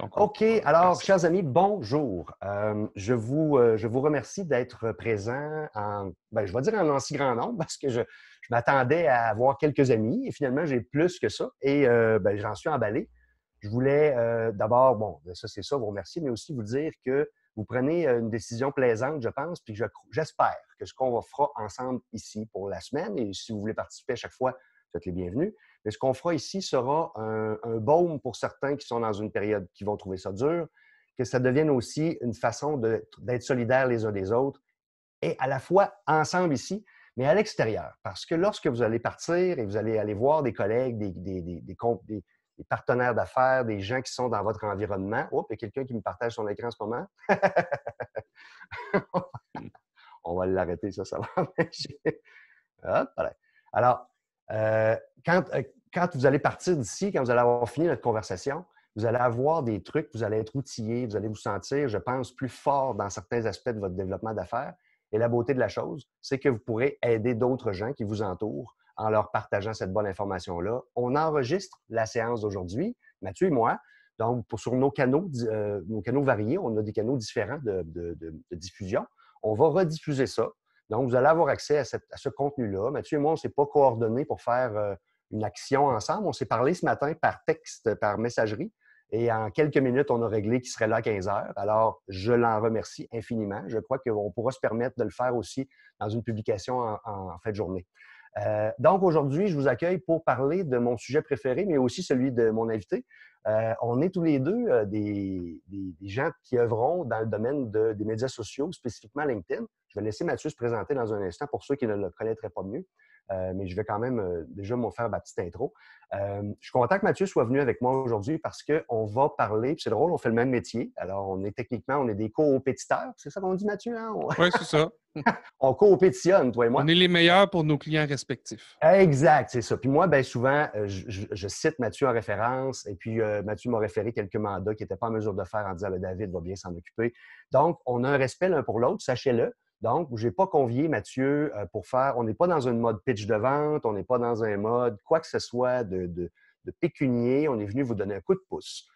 Donc, on OK. pourra faire Alors, ça. chers amis, bonjour. Je vous remercie d'être présents je vais dire en si grand nombre parce que je m'attendais à avoir quelques amis et finalement, j'ai plus que ça et j'en suis emballé. Je voulais d'abord, ça c'est ça, vous remercier, mais aussi vous dire que vous prenez une décision plaisante, je pense, puis j'espère que ce qu'on fera ensemble ici pour la semaine, et si vous voulez participer à chaque fois, vous êtes les bienvenus, mais ce qu'on fera ici sera un baume pour certains qui sont dans une période qui vont trouver ça dur, que ça devienne aussi une façon d'être solidaires les uns des autres et à la fois ensemble ici, mais à l'extérieur. Parce que lorsque vous allez partir et vous allez aller voir des collègues, des partenaires d'affaires, des gens qui sont dans votre environnement. Oups, il y a quelqu'un qui me partage son écran en ce moment. Mm. On va l'arrêter, ça va marcher. Hop, voilà. Alors, euh, quand, euh, quand vous allez partir d'ici, quand vous allez avoir fini notre conversation, vous allez avoir des trucs, vous allez être outillés, vous allez vous sentir, je pense, plus fort dans certains aspects de votre développement d'affaires. Et la beauté de la chose, c'est que vous pourrez aider d'autres gens qui vous entourent en leur partageant cette bonne information-là. On enregistre la séance d'aujourd'hui, Mathieu et moi. Donc, sur nos canaux variés, on a des canaux différents de diffusion. On va rediffuser ça. Donc, vous allez avoir accès à ce contenu-là. Mathieu et moi, on ne s'est pas coordonnés pour faire une action ensemble. On s'est parlé ce matin par texte, par messagerie. Et en quelques minutes, on a réglé qu'il serait là à 15 heures. Alors, je l'en remercie infiniment. Je crois qu'on pourra se permettre de le faire aussi dans une publication en fin de journée. Donc, aujourd'hui, je vous accueille pour parler de mon sujet préféré, mais aussi celui de mon invité. On est tous les deux des gens qui œuvront dans le domaine des médias sociaux, spécifiquement LinkedIn. Je vais laisser Mathieu se présenter dans un instant pour ceux qui ne le connaîtraient pas mieux. Mais je vais quand même déjà me faire ma petite intro. Je suis content que Mathieu soit venu avec moi aujourd'hui parce qu'on va parler, puis c'est drôle, on fait le même métier. Alors, on est des co-compétiteurs, c'est ça qu'on dit, Mathieu? Hein? Oui, c'est ça. On co-compétitionne, toi et On moi. est les meilleurs pour nos clients respectifs. Exact, c'est ça. Puis moi, bien souvent, je cite Mathieu en référence, et puis Mathieu m'a référé quelques mandats qu'il n'était pas en mesure de faire en disant David va bien s'en occuper. Donc, on a un respect l'un pour l'autre, sachez-le. Donc, je n'ai pas convié Mathieu pour faire. On n'est pas dans un mode pitch de vente, on n'est pas dans un mode quoi que ce soit de pécunier. On est venu vous donner un coup de pouce.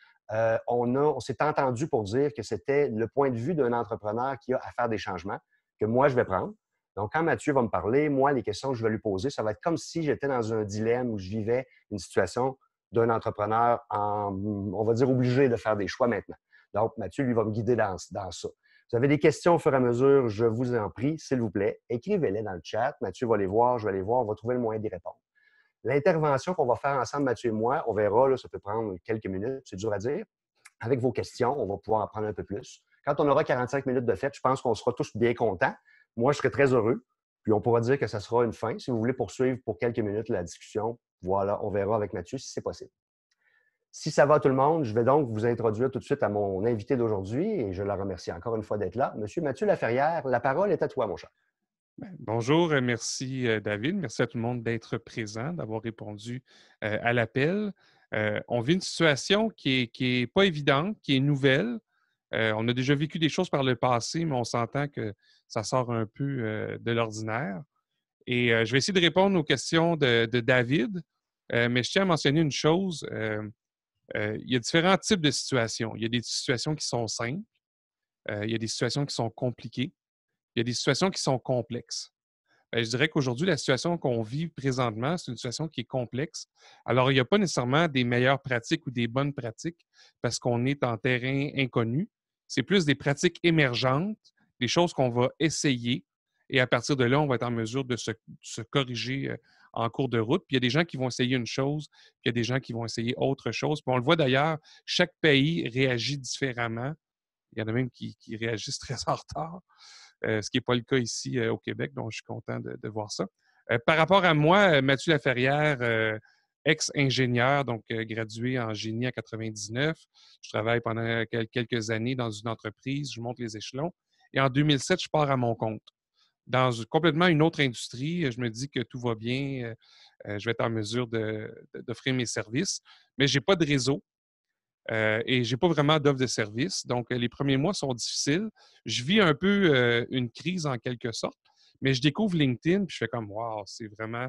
On s'est entendu pour dire que c'était le point de vue d'un entrepreneur qui a à faire des changements que moi, je vais prendre. Donc, quand Mathieu va me parler, moi, les questions que je vais lui poser, ça va être comme si j'étais dans un dilemme où je vivais une situation d'un entrepreneur, on va dire, obligé de faire des choix maintenant. Donc, Mathieu, lui, va me guider dans ça. Vous avez des questions au fur et à mesure, je vous en prie, s'il vous plaît, écrivez-les dans le chat. Mathieu va les voir, je vais les voir, on va trouver le moyen d'y répondre. L'intervention qu'on va faire ensemble, Mathieu et moi, on verra, là, ça peut prendre quelques minutes, c'est dur à dire. Avec vos questions, on va pouvoir en prendre un peu plus. Quand on aura 45 minutes de fête, je pense qu'on sera tous bien contents. Moi, je serai très heureux. Puis on pourra dire que ça sera une fin. Si vous voulez poursuivre pour quelques minutes la discussion, voilà, on verra avec Mathieu si c'est possible. Si ça va tout le monde, je vais donc vous introduire tout de suite à mon invité d'aujourd'hui et je la remercie encore une fois d'être là. Monsieur Mathieu Laferrière, la parole est à toi, mon cher. Bonjour, merci David. Merci à tout le monde d'être présent, d'avoir répondu à l'appel. On vit une situation qui est pas évidente, qui est nouvelle. On a déjà vécu des choses par le passé, mais on s'entend que ça sort un peu de l'ordinaire. Et je vais essayer de répondre aux questions de David, mais je tiens à mentionner une chose. Il y a différents types de situations. Il y a des situations qui sont simples, il y a des situations qui sont compliquées, il y a des situations qui sont complexes. Je dirais qu'aujourd'hui, la situation qu'on vit présentement, c'est une situation qui est complexe. Alors, il n'y a pas nécessairement des meilleures pratiques ou des bonnes pratiques parce qu'on est en terrain inconnu. C'est plus des pratiques émergentes, des choses qu'on va essayer et à partir de là, on va être en mesure de se corriger en cours de route. Puis il y a des gens qui vont essayer une chose, puis il y a des gens qui vont essayer autre chose. Puis on le voit d'ailleurs, chaque pays réagit différemment. Il y en a même qui réagissent très en retard. Ce qui n'est pas le cas ici au Québec, donc je suis content de voir ça. Par rapport à moi, Mathieu Laferrière, ex-ingénieur, donc gradué en génie en 99. Je travaille pendant quelques années dans une entreprise, je monte les échelons. Et en 2007, je pars à mon compte. Dans complètement une autre industrie, je me dis que tout va bien, je vais être en mesure d'offrir mes services, mais je n'ai pas de réseau. Et je n'ai pas vraiment d'offre de service. Donc, les premiers mois sont difficiles. Je vis un peu une crise en quelque sorte, mais je découvre LinkedIn puis je fais comme, wow, c'est vraiment,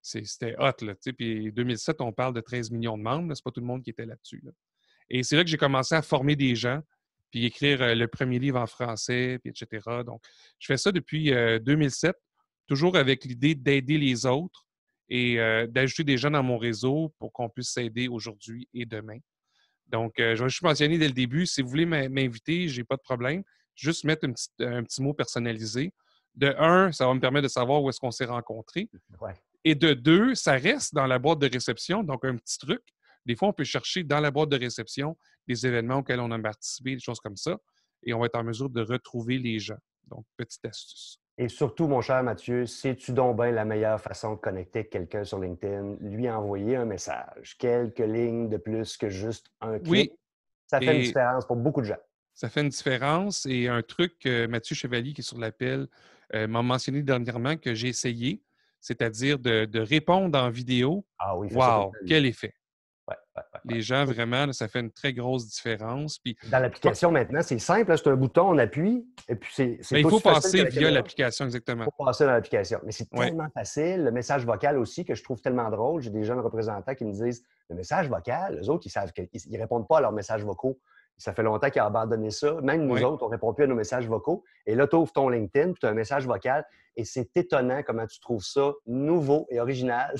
c'était hot. Là, puis 2007, on parle de 13 millions de membres. Ce n'est pas tout le monde qui était là-dessus. Là. Et c'est là que j'ai commencé à former des gens, puis écrire le premier livre en français, puis etc. Donc, je fais ça depuis 2007, toujours avec l'idée d'aider les autres et d'ajouter des gens dans mon réseau pour qu'on puisse s'aider aujourd'hui et demain. Donc, je vais juste mentionner dès le début, si vous voulez m'inviter, je n'ai pas de problème. Juste mettre un petit mot personnalisé. De un, ça va me permettre de savoir où est-ce qu'on s'est rencontrés. Ouais. Et de deux, ça reste dans la boîte de réception. Donc, un petit truc. Des fois, on peut chercher dans la boîte de réception des événements auxquels on a participé, des choses comme ça. Et on va être en mesure de retrouver les gens. Donc, petite astuce. Et surtout, mon cher Mathieu, sais-tu donc bien la meilleure façon de connecter avec quelqu'un sur LinkedIn? Lui envoyer un message, quelques lignes de plus que juste un clic. Oui, Ça fait une et différence pour beaucoup de gens. ça fait une différence. Et un truc que Mathieu Chevalier, qui est sur l'appel, m'a mentionné dernièrement que j'ai essayé, c'est-à-dire de répondre en vidéo. Ah oui, fais ça tout le Wow, temps, lui. quel effet! Ouais, ouais, ouais, Les gens, ouais. vraiment, là, ça fait une très grosse différence. Puis, Dans l'application maintenant, c'est simple, là, c'est un bouton, on appuie, et puis c'est il faut aussi facile que passer la via caméra. l'application, exactement. Faut passer dans l'application. Mais c'est Oui, tellement facile. Le message vocal aussi, que je trouve tellement drôle. J'ai des jeunes représentants qui me disent le message vocal, eux autres, ils savent qu'ils ne répondent pas à leurs messages vocaux. Ça fait longtemps qu'ils ont abandonné ça. Même nous oui, autres, on ne répond plus à nos messages vocaux. Et là, tu ouvres ton LinkedIn, puis tu as un message vocal. Et c'est étonnant comment tu trouves ça nouveau et original.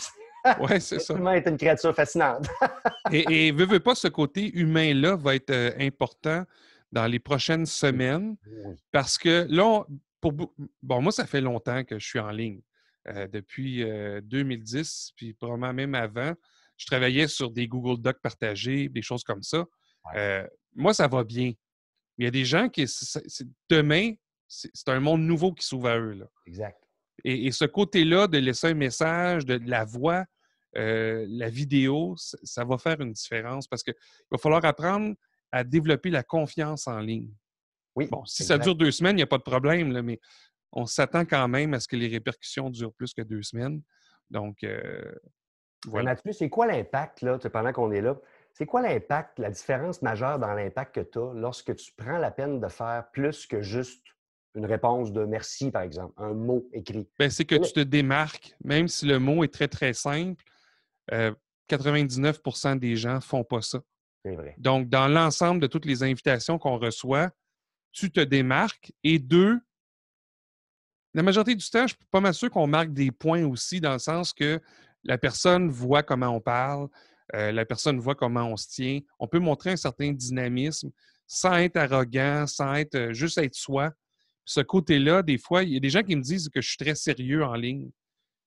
oui, c'est L'être ça. humain est une créature fascinante. Et veux pas, ce côté humain-là va être important dans les prochaines Oui, semaines oui. parce que là, bon, moi, ça fait longtemps que je suis en ligne. Depuis 2010, puis probablement même avant, je travaillais sur des Google Docs partagés, des choses comme ça. Ouais, Euh, Moi, ça va bien. Il y a des gens qui, demain, c'est un monde nouveau qui s'ouvre à eux, là. exact. Et ce côté-là, de laisser un message, de la voix, la vidéo, ça va faire une différence parce qu'il va falloir apprendre à développer la confiance en ligne. Oui, Bon, si ça exact. dure 2 semaines, il n'y a pas de problème, là, mais on s'attend quand même à ce que les répercussions durent plus que 2 semaines. Donc, Mais voilà. Mathieu, c'est quoi l'impact, là, tu sais, pendant qu'on est là? C'est quoi l'impact, la différence majeure dans l'impact que tu as lorsque tu prends la peine de faire plus que juste une réponse de merci, par exemple, un mot écrit? Ben, c'est que tu te démarques, même si le mot est très, très simple, euh, 99 des gens ne font pas ça. C'est vrai. Donc, dans l'ensemble de toutes les invitations qu'on reçoit, tu te démarques. Et deux, la majorité du temps, je suis pas mal sûr qu'on marque des points aussi, dans le sens que la personne voit comment on parle, la personne voit comment on se tient. On peut montrer un certain dynamisme sans être arrogant, sans être juste être soi. Ce côté-là, des fois, il y a des gens qui me disent que je suis très sérieux en ligne.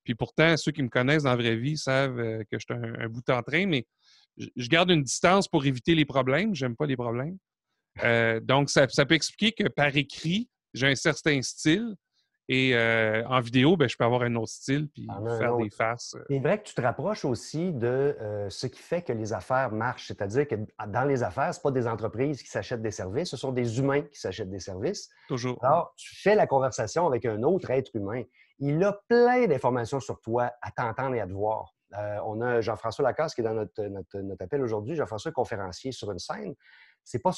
Puis pourtant, ceux qui me connaissent dans la vraie vie savent que je suis un bout en train, mais je garde une distance pour éviter les problèmes. J'aime pas les problèmes. Donc, ça peut expliquer que par écrit, j'ai un certain style et en vidéo, ben, je peux avoir un autre style puis En a un faire des autre. faces. C'est vrai que tu te rapproches aussi de ce qui fait que les affaires marchent. C'est-à-dire que dans les affaires, ce pas des entreprises qui s'achètent des services, ce sont des humains qui s'achètent des services. Toujours, oui. Alors, tu fais la conversation avec un autre être humain. Il a plein d'informations sur toi à t'entendre et à te voir. On a Jean-François Lacasse qui est dans notre appel aujourd'hui. Jean-François est conférencier sur une scène. C'est pas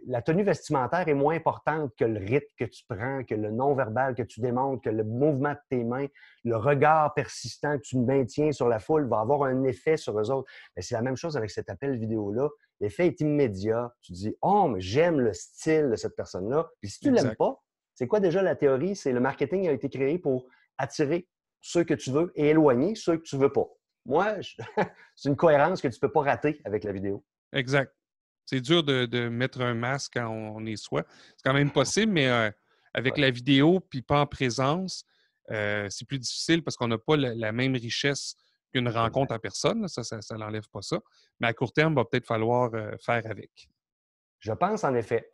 la tenue vestimentaire est moins importante que le rythme que tu prends, que le non-verbal que tu démontres, que le mouvement de tes mains, le regard persistant que tu maintiens sur la foule va avoir un effet sur eux autres. Mais c'est la même chose avec cet appel vidéo-là. L'effet est immédiat. Tu dis, oh, mais j'aime le style de cette personne-là. Puis si tu ne l'aimes Exact. pas, c'est quoi déjà la théorie? C'est le marketing a été créé pour attirer ceux que tu veux et éloigner ceux que tu ne veux pas. Moi, c'est une cohérence que tu ne peux pas rater avec la vidéo. Exact. C'est dur de mettre un masque quand on est soi. C'est quand même possible, mais avec Ouais, la vidéo puis pas en présence, c'est plus difficile parce qu'on n'a pas la même richesse qu'une rencontre exact. en personne. Là. Ça n'enlève pas ça. Mais à court terme, il va peut-être falloir faire avec. Je pense en effet.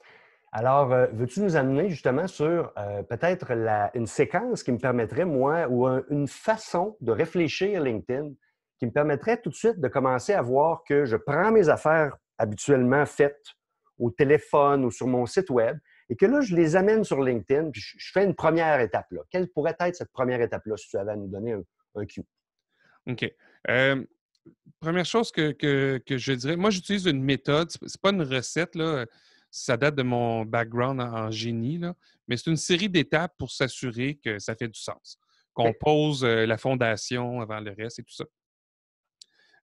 Alors, veux-tu nous amener justement sur peut-être une séquence qui me permettrait, moi, ou une façon de réfléchir LinkedIn qui me permettrait tout de suite de commencer à voir que je prends mes affaires habituellement faites au téléphone ou sur mon site web et que là, je les amène sur LinkedIn puis je fais une première étape là. Quelle pourrait être cette première étape-là si tu avais à nous donner un cue? OK. Euh, Première chose que je dirais, moi, j'utilise une méthode. C'est pas une recette, là. Ça date de mon background en génie, là. Mais c'est une série d'étapes pour s'assurer que ça fait du sens. Qu'on OK. pose la fondation avant le reste et tout ça.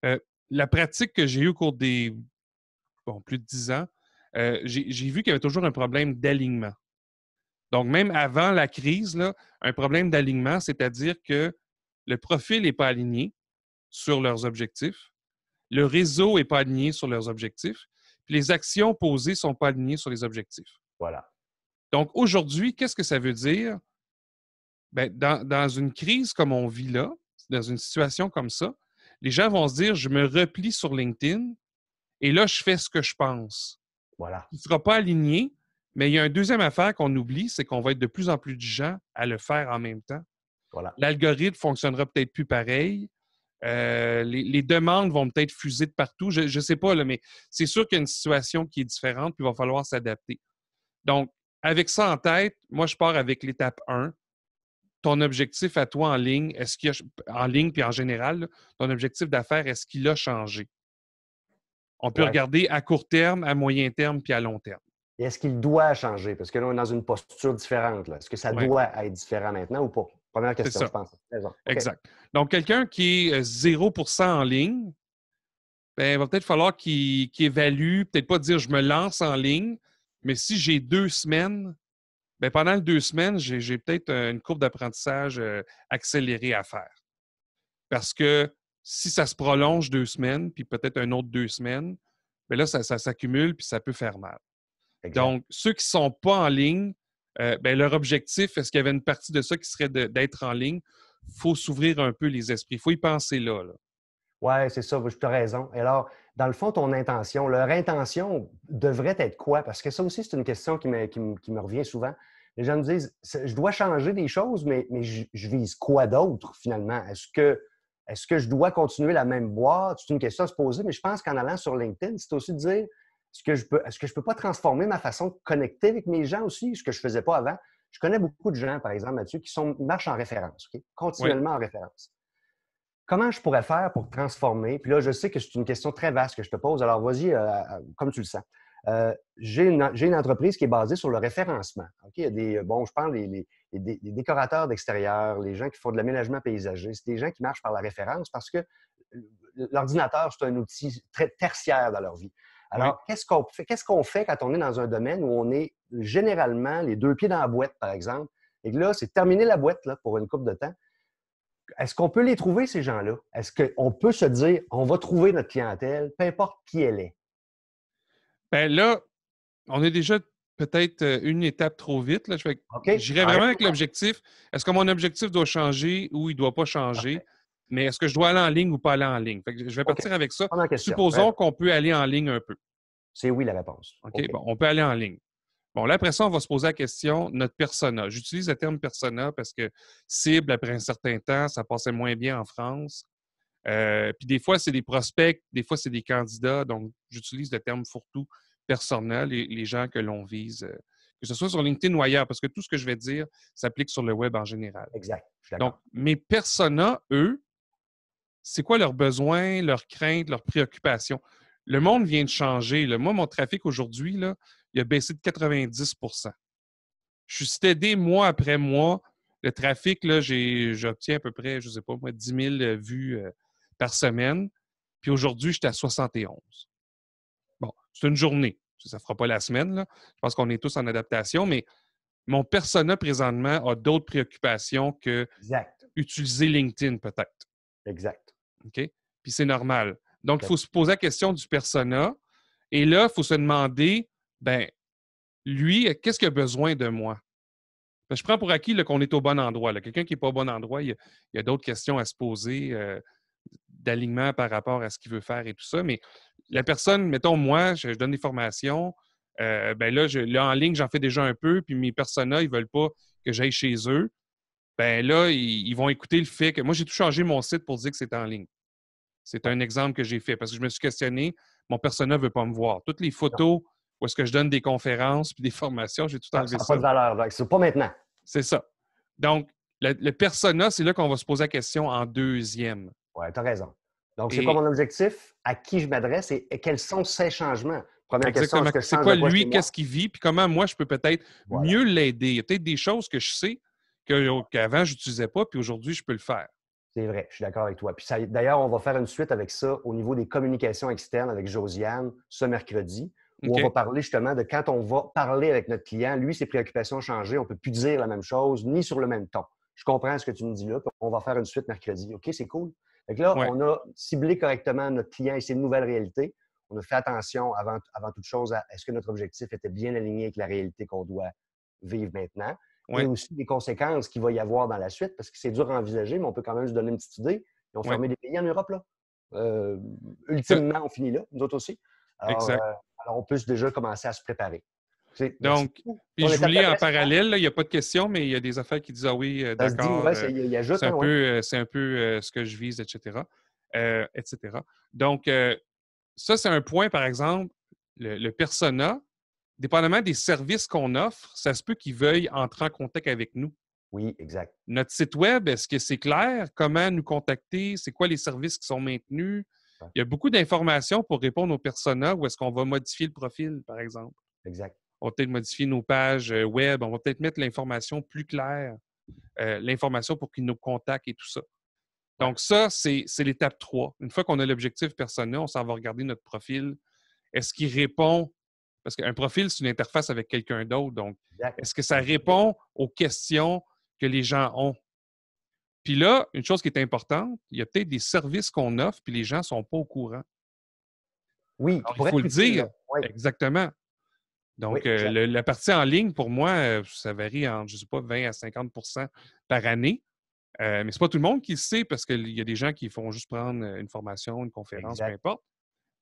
Euh, la pratique que j'ai eue au cours des plus de 10 ans, j'ai vu qu'il y avait toujours un problème d'alignement. Donc, même avant la crise, là, un problème d'alignement, c'est-à-dire que le profil n'est pas aligné sur leurs objectifs, le réseau n'est pas aligné sur leurs objectifs, puis les actions posées ne sont pas alignées sur les objectifs. Voilà. Donc, aujourd'hui, qu'est-ce que ça veut dire? Bien, dans une crise comme on vit là, dans une situation comme ça, les gens vont se dire, je me replie sur LinkedIn et là, je fais ce que je pense. Voilà. Il ne sera pas aligné, mais il y a une deuxième affaire qu'on oublie, c'est qu'on va être de plus en plus de gens à le faire en même temps. Voilà. L'algorithme fonctionnera peut-être plus pareil. Les demandes vont peut-être fuser de partout. Je ne sais pas, là, mais c'est sûr qu'il y a une situation qui est différente, puis il va falloir s'adapter. Donc, avec ça en tête, moi, je pars avec l'étape 1. Ton objectif à toi en ligne, en ligne puis en général, là, ton objectif d'affaires, est-ce qu'il a changé? On peut regarder à court terme, à moyen terme puis à long terme. Et est-ce qu'il doit changer? Parce que là, on est dans une posture différente. Est-ce que ça doit être différent maintenant ou pas? Première question, je pense. Okay. Exact. Donc, quelqu'un qui est 0% en ligne, ben, il va peut-être falloir qu'il évalue, peut-être pas dire je me lance en ligne, mais si j'ai 2 semaines, ben, pendant les 2 semaines, j'ai peut-être une courbe d'apprentissage accélérée à faire. Parce que si ça se prolonge 2 semaines, puis peut-être un autre 2 semaines, bien là, ça s'accumule puis ça peut faire mal. Exact. Donc, ceux qui ne sont pas en ligne, ben, leur objectif, est-ce qu'il y avait une partie de ça qui serait d'être en ligne? Il faut s'ouvrir un peu les esprits. Il faut y penser là. Oui, c'est ça, tu as raison. Et alors, dans le fond, ton intention, leur intention devrait être quoi? Parce que ça aussi, c'est une question qui me revient souvent. Les gens me disent, je dois changer des choses, mais je vise quoi d'autre finalement? Est-ce que je dois continuer la même boîte? C'est une question à se poser, mais je pense qu'en allant sur LinkedIn, c'est aussi de dire, est-ce que je peux pas transformer ma façon de connecter avec mes gens aussi, ce que je ne faisais pas avant? Je connais beaucoup de gens, par exemple, Mathieu, qui marchent en référence, okay? Continuellement en référence. Comment je pourrais faire pour transformer? Puis là, je sais que c'est une question très vaste que je te pose, alors vas-y, comme tu le sens. J'ai une entreprise qui est basée sur le référencement. Okay? Il y a je parle des décorateurs d'extérieur, les gens qui font de l'aménagement paysager. C'est des gens qui marchent par la référence parce que l'ordinateur, c'est un outil très tertiaire dans leur vie. Alors, qu'est-ce qu'on fait quand on est dans un domaine où on est généralement les 2 pieds dans la boîte, par exemple, et que là, c'est terminé la boîte là, pour une couple de temps. Est-ce qu'on peut les trouver, ces gens-là? Est-ce qu'on peut se dire, on va trouver notre clientèle, peu importe qui elle est? Bien là, on est déjà peut-être une étape trop vite. Là. J'irais vraiment avec l'objectif. Est-ce que mon objectif doit changer ou il ne doit pas changer? Mais est-ce que je dois aller en ligne ou pas aller en ligne? Fait que je vais partir avec ça. Supposons qu'on peut aller en ligne un peu. C'est oui la réponse. OK, bon, on peut aller en ligne. Bon, là, après ça, on va se poser la question, notre persona. J'utilise le terme persona parce que cible, après un certain temps, ça passait moins bien en France. Puis des fois, c'est des prospects, des fois, c'est des candidats. Donc, j'utilise le terme fourre-tout persona, les gens que l'on vise, que ce soit sur LinkedIn ou ailleurs, parce que tout ce que je vais dire s'applique sur le web en général. Exact. Donc, mes personas, eux, c'est quoi leurs besoins, leurs craintes, leurs préoccupations? Le monde vient de changer. Là. Moi, mon trafic aujourd'hui, là, il a baissé de 90 %. Je suis steadé mois après mois. Le trafic, là, j'obtiens à peu près, je ne sais pas, moi, 10 000 vues par semaine. Puis aujourd'hui, j'étais à 71. Bon, c'est une journée. Ça ne fera pas la semaine. Là. Je pense qu'on est tous en adaptation, mais mon persona présentement a d'autres préoccupations que utiliser LinkedIn peut-être. Exact. OK? Puis c'est normal. Donc, il faut se poser la question du persona. Et là, il faut se demander, ben, lui, qu'est-ce qu'il a besoin de moi? Ben, je prends pour acquis qu'on est au bon endroit. Là. Quelqu'un qui n'est pas au bon endroit, il y a d'autres questions à se poser d'alignement par rapport à ce qu'il veut faire et tout ça. Mais la personne, mettons, moi, je donne des formations. Ben là, en ligne, j'en fais déjà un peu. Puis mes personas, ils ne veulent pas que j'aille chez eux. Ben là, ils vont écouter le fait que moi, j'ai tout changé mon site pour dire que c'est en ligne. C'est un exemple que j'ai fait parce que je me suis questionné. Mon persona ne veut pas me voir. Toutes les photos où est-ce que je donne des conférences puis des formations, j'ai tout enlevé ça. Ça n'a pas de valeur. C'est pas maintenant. C'est ça. Donc, le persona, c'est là qu'on va se poser la question en deuxième. Oui, tu as raison. Donc, c'est quoi mon objectif? À qui je m'adresse et quels sont ces changements? Première question, est-ce que c'est quoi lui, qu'est-ce qu'il vit, puis comment moi, je peux peut-être mieux l'aider. Il y a peut-être des choses que je sais qu'avant, je n'utilisais pas, puis aujourd'hui, je peux le faire. C'est vrai, je suis d'accord avec toi. Puis d'ailleurs, on va faire une suite avec ça au niveau des communications externes avec Josiane ce mercredi, où on va OK. parler justement de quand on va parler avec notre client, lui, ses préoccupations ont changé, on ne peut plus dire la même chose, ni sur le même ton. Je comprends ce que tu me dis là, puis on va faire une suite mercredi. OK, c'est cool. Fait que là, Ouais. on a ciblé correctement notre client et ses nouvelles réalités. On a fait attention avant toute chose à est-ce que notre objectif était bien aligné avec la réalité qu'on doit vivre maintenant et Ouais. aussi les conséquences qu'il va y avoir dans la suite, parce que c'est dur à envisager, mais on peut quand même se donner une petite idée. Ils ont Ouais. fermé des pays en Europe, là. Euh, Ça, ultimement, on finit là, nous autres aussi. Alors, exact. on peut déjà commencer à se préparer. Merci Donc, beaucoup. puis Ton je vous étape lis en d'après, c'est quoi? parallèle, là, il n'y a pas de question, mais il y a des affaires qui disent: «Ah oui, Ça se dit, d'accord, ouais, il y ajoute, hein, ouais. c'est un peu ce que je vise, etc. etc. Donc, ça, c'est un point, par exemple, le persona, dépendamment des services qu'on offre, ça se peut qu'ils veuillent entrer en contact avec nous. Oui, exact. Notre site web, est-ce que c'est clair? Comment nous contacter? C'est quoi les services qui sont maintenus? Ouais, Il y a beaucoup d'informations pour répondre aux personas où est-ce qu'on va modifier le profil, par exemple. exact. On va peut-être modifier nos pages web, on va peut-être mettre l'information plus claire, l'information pour qu'ils nous contactent et tout ça. Ouais, Donc, ça, c'est l'étape 3. Une fois qu'on a l'objectif persona, on s'en va regarder notre profil. Est-ce qu'il répond? Parce qu'un profil, c'est une interface avec quelqu'un d'autre. Donc, exact. est-ce que ça répond aux questions que les gens ont? Puis là, une chose qui est importante, il y a peut-être des services qu'on offre, puis les gens ne sont pas au courant. Oui, qui Alors, il pourrait faut être le utile, là. dire Oui, exactement. oui, Donc, exact. la partie en ligne, pour moi, ça varie entre, je ne sais pas, 20 à 50 par année. Mais ce n'est pas tout le monde qui le sait parce qu'il y a des gens qui font juste prendre une formation, une conférence, peu Exact. importe.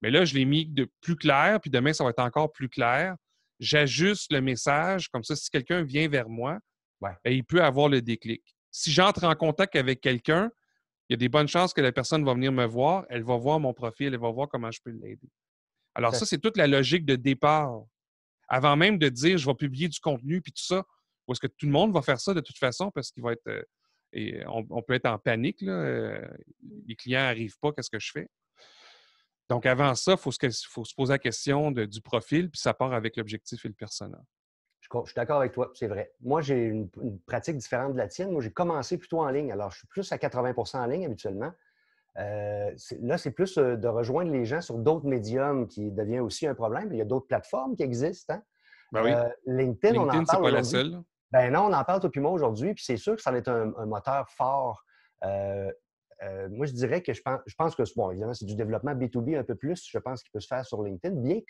Mais là, je l'ai mis de plus clair, puis demain, ça va être encore plus clair. J'ajuste le message, comme ça, si quelqu'un vient vers moi, Ouais, bien, il peut avoir le déclic. Si j'entre en contact avec quelqu'un, il y a des bonnes chances que la personne va venir me voir, elle va voir mon profil, elle va voir comment je peux l'aider. tout Alors à ça, fait. c'est toute la logique de départ. Avant même de dire je vais publier du contenu puis tout ça, ou est-ce que tout le monde va faire ça de toute façon parce qu'il va être et on peut être en panique là, les clients n'arrivent pas, qu'est-ce que je fais? Donc avant ça, faut se poser la question du profil puis ça part avec l'objectif et le persona. Je suis d'accord avec toi, c'est vrai. Moi, j'ai une pratique différente de la tienne. Moi, j'ai commencé plutôt en ligne. Alors, je suis plus à 80 en ligne habituellement. Là, c'est plus de rejoindre les gens sur d'autres médiums qui devient aussi un problème. Il y a d'autres plateformes qui existent. Hein. Ben oui, LinkedIn, on en LinkedIn, c'est parle pas la aujourd'hui. seule. Ben non, on en parle toi puis moi aujourd'hui, puis c'est sûr que ça va être un moteur fort. Euh, moi, je dirais que je pense que, bon, évidemment, c'est du développement B2B un peu plus, je pense qu'il peut se faire sur LinkedIn, bien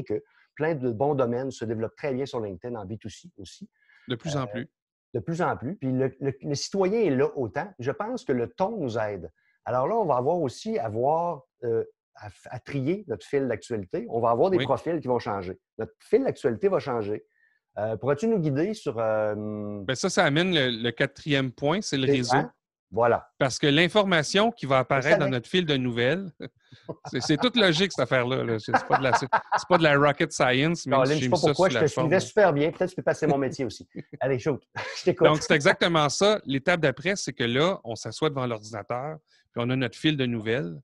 que plein de bons domaines se développent très bien sur LinkedIn en B2C aussi, De plus en plus. de plus en plus. Puis le citoyen est là autant. Je pense que le ton nous aide. Alors là, on va avoir aussi à trier notre fil d'actualité. On va avoir des Oui. profils qui vont changer. Notre fil d'actualité va changer. Pourrais-tu nous guider sur... Ben ça amène le quatrième point, c'est le hein? réseau. Voilà. Parce que l'information qui va Je apparaître dans savais. notre fil de nouvelles, c'est toute logique, cette affaire-là. Là. C'est pas de la rocket science, même Caroline, je si ne sais j'ai mis pas ça pourquoi, sous je la te suivais forme. super bien. Peut-être que tu peux passer mon métier aussi. Allez, shoot. Je t'écoute. Donc, c'est exactement ça. L'étape d'après, c'est que là, on s'assoit devant l'ordinateur, puis on a notre fil de nouvelles.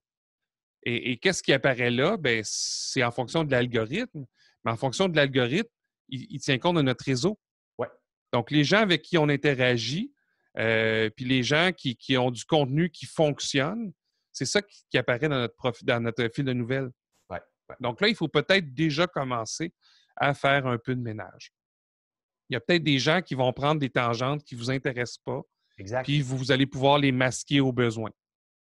Et qu'est-ce qui apparaît là? Ben, c'est en fonction de l'algorithme. Mais en fonction de l'algorithme, il tient compte de notre réseau. Ouais, Donc, les gens avec qui on interagit, puis les gens qui ont du contenu qui fonctionne, c'est ça qui apparaît dans notre fil de nouvelles. ouais, ouais. Donc là, il faut peut-être déjà commencer à faire un peu de ménage. Il y a peut-être des gens qui vont prendre des tangentes qui ne vous intéressent pas, Exact. puis vous allez pouvoir les masquer au besoin.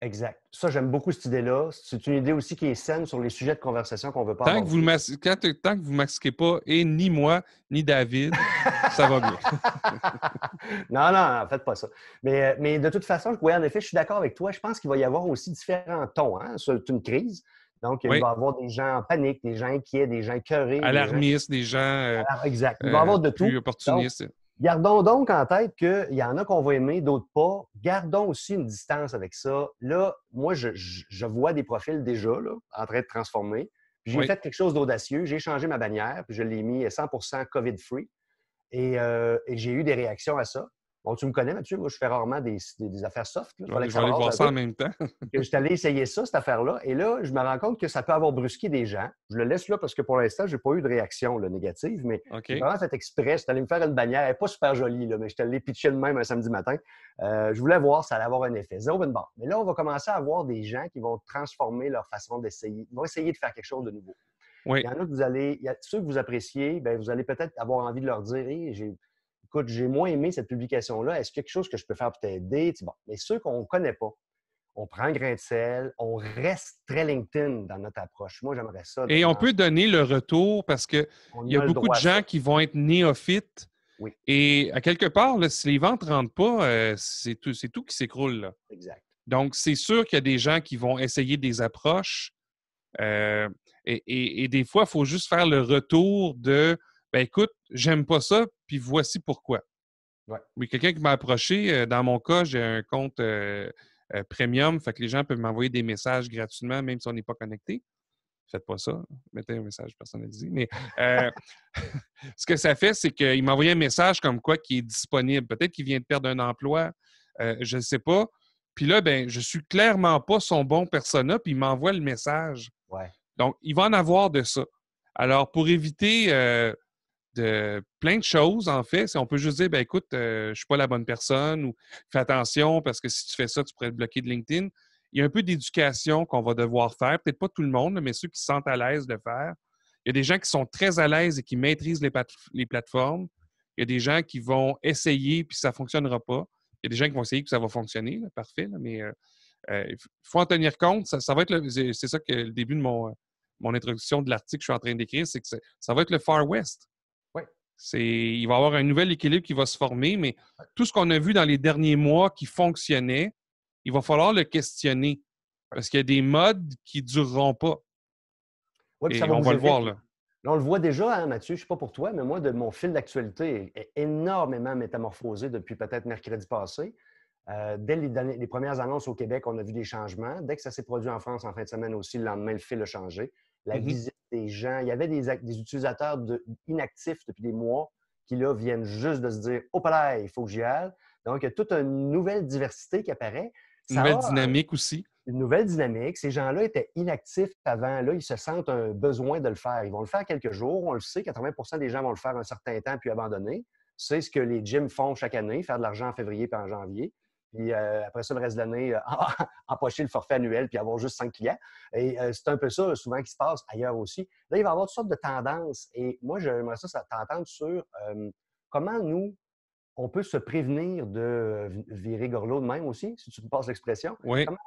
Exact. Ça, j'aime beaucoup cette idée-là. C'est une idée aussi qui est saine sur les sujets de conversation qu'on ne veut pas Tant que vous aborder. tant que vous ne masquez pas, et ni moi, ni David, ça va bien. Non, non, faites pas ça. Mais de toute façon, oui, en effet, je suis d'accord avec toi. Je pense qu'il va y avoir aussi différents tons. Hein? C'est une crise. Donc, il Oui, va y avoir des gens en panique, des gens inquiets, des gens écœurés, des gens... alarmistes, des gens Alors, exact. Il va y avoir de plus tout. Donc, opportunistes. gardons donc en tête qu'il y en a qu'on va aimer, d'autres pas. Gardons aussi une distance avec ça. Là, moi, je vois des profils déjà là, en train de transformer. Puis j'ai Oui, fait quelque chose d'audacieux. J'ai changé ma bannière, puis je l'ai mis 100% COVID-free. Et j'ai eu des réactions à ça. Bon, tu me connais, Mathieu, moi, je fais rarement des affaires soft. Il fallait que Je vais ça aller brasse voir un ça peu. en même temps. Que je suis allé essayer ça, cette affaire-là. Et là, je me rends compte que ça peut avoir brusqué des gens. Je le laisse là parce que pour l'instant, je n'ai pas eu de réaction là, négative, mais j'ai OK. vraiment fait exprès. Je suis allé me faire une bannière. Elle n'est pas super jolie, là, mais je suis allé pitcher de même un samedi matin. Je voulais voir si ça allait avoir un effet. Zéro bonne barre. Mais là, on va commencer à avoir des gens qui vont transformer leur façon d'essayer. Ils vont essayer de faire quelque chose de nouveau. Oui. Il y en a que vous allez, ceux que vous appréciez, bien, vous allez peut-être avoir envie de leur dire hey, écoute, j'ai moins aimé cette publication-là. Est-ce qu'il y a quelque chose que je peux faire pour t'aider? Bon. Mais ceux qu'on ne connaît pas, on prend un grain de sel, on reste très LinkedIn dans notre approche. Moi, j'aimerais ça. Et on peut donner le retour parce qu'il y On a a le beaucoup de droit à gens ça. qui vont être néophytes. Oui, Et à quelque part, là, si les ventes ne rentrent pas, c'est tout qui s'écroule, là. exact. Donc, c'est sûr qu'il y a des gens qui vont essayer des approches. Et des fois, il faut juste faire le retour de ben écoute, j'aime pas ça, puis voici pourquoi. Ouais. Oui, quelqu'un qui m'a approché, dans mon cas, j'ai un compte premium, fait que les gens peuvent m'envoyer des messages gratuitement, même si on n'est pas connecté. Faites pas ça, mettez un message personnalisé. Mais euh, ce que ça fait, c'est qu'il m'a envoyé un message comme quoi qui est disponible. Peut-être qu'il vient de perdre un emploi, je ne sais pas. Puis là, ben, je suis clairement pas son bon persona, puis il m'envoie le message. Ouais. Donc, il va en avoir de ça. Alors, pour éviter de plein de choses, en fait, si on peut juste dire, ben écoute, je ne suis pas la bonne personne ou fais attention parce que si tu fais ça, tu pourrais te bloquer de LinkedIn. Il y a un peu d'éducation qu'on va devoir faire. Peut-être pas tout le monde, mais ceux qui se sentent à l'aise de le faire. Il y a des gens qui sont très à l'aise et qui maîtrisent les plateformes. Il y a des gens qui vont essayer puis ça ne fonctionnera pas. Il y a des gens qui vont essayer que ça va fonctionner, là, parfait, là, mais il faut en tenir compte. Ça va être c'est ça que le début de mon introduction de l'article que je suis en train d'écrire, c'est que ça va être le Far West. Oui. Il va y avoir un nouvel équilibre qui va se former, mais tout ce qu'on a vu dans les derniers mois qui fonctionnait, il va falloir le questionner parce qu'il y a des modes qui ne dureront pas. Oui, puis ça Et va on va bouger le voir vite. là. Là, on le voit déjà, hein, Mathieu, je ne sais pas pour toi, mais moi, de mon fil d'actualité est énormément métamorphosé depuis peut-être mercredi passé. Dès les premières annonces au Québec, on a vu des changements. Dès que ça s'est produit en France en fin de semaine aussi, le lendemain, le fil a changé. La Mhm. visite des gens, il y avait des utilisateurs inactifs depuis des mois qui, là, viennent juste de se dire « Oh, là, il faut que j'y aille ». Donc, il y a toute une nouvelle diversité qui apparaît. Une Ça nouvelle a dynamique aussi. une nouvelle dynamique. Ces gens-là étaient inactifs avant. Là, ils se sentent un besoin de le faire. Ils vont le faire quelques jours. On le sait, 80 des gens vont le faire un certain temps puis abandonner. C'est ce que les gyms font chaque année, faire de l'argent en février puis en janvier. Puis après ça, le reste de l'année, empocher le forfait annuel puis avoir juste 5 clients. Et c'est un peu ça, souvent, qui se passe ailleurs aussi. Là, il va y avoir toutes sortes de tendances. Et moi, j'aimerais ça t'entendre sur comment nous, on peut se prévenir de virer gorlot de même aussi, si tu me passes l'expression. Oui. Comment